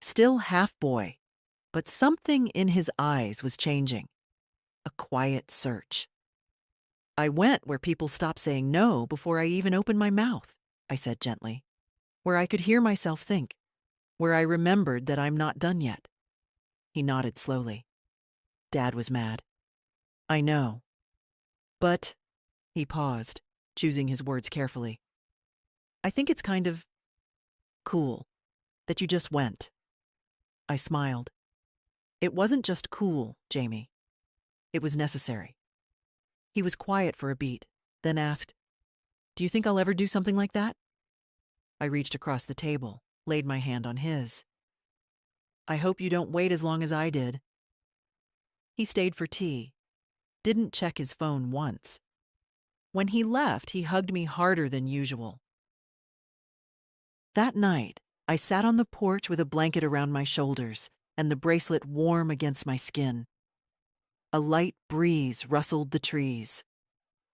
still half boy, but something in his eyes was changing. A quiet search. "I went where people stopped saying no before I even opened my mouth," I said gently. "Where I could hear myself think. Where I remembered that I'm not done yet." He nodded slowly. Dad was mad. "I know. But," he paused, choosing his words carefully, "I think it's kind of cool that you just went." I smiled. "It wasn't just cool, Jamie. It was necessary." He was quiet for a beat, then asked, "Do you think I'll ever do something like that?" I reached across the table, laid my hand on his. "I hope you don't wait as long as I did." He stayed for tea, didn't check his phone once. When he left, he hugged me harder than usual. That night, I sat on the porch with a blanket around my shoulders and the bracelet warm against my skin. A light breeze rustled the trees.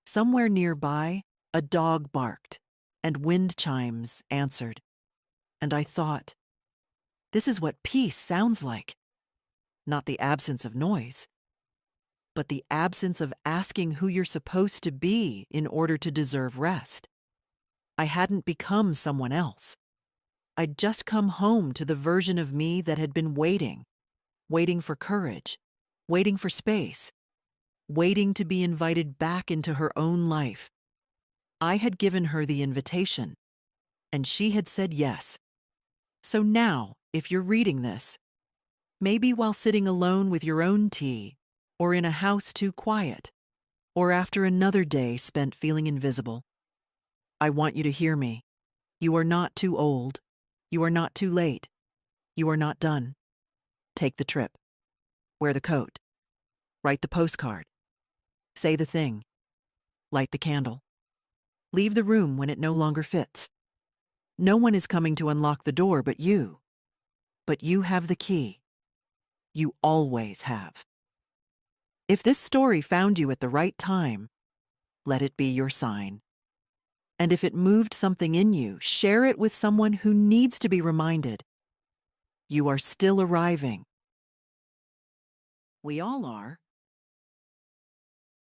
Somewhere nearby, a dog barked, and wind chimes answered. And I thought, this is what peace sounds like. Not the absence of noise, but the absence of asking who you're supposed to be in order to deserve rest. I hadn't become someone else. I'd just come home to the version of me that had been waiting for courage, waiting for space, waiting to be invited back into her own life. I had given her the invitation, and she had said yes. So now, if you're reading this, maybe while sitting alone with your own tea, or in a house too quiet, or after another day spent feeling invisible, I want you to hear me. You are not too old. You are not too late. You are not done. Take the trip. Wear the coat. Write the postcard. Say the thing. Light the candle. Leave the room when it no longer fits. No one is coming to unlock the door but you. But you have the key. You always have. If this story found you at the right time, let it be your sign. And if it moved something in you, share it with someone who needs to be reminded. You are still arriving. We all are.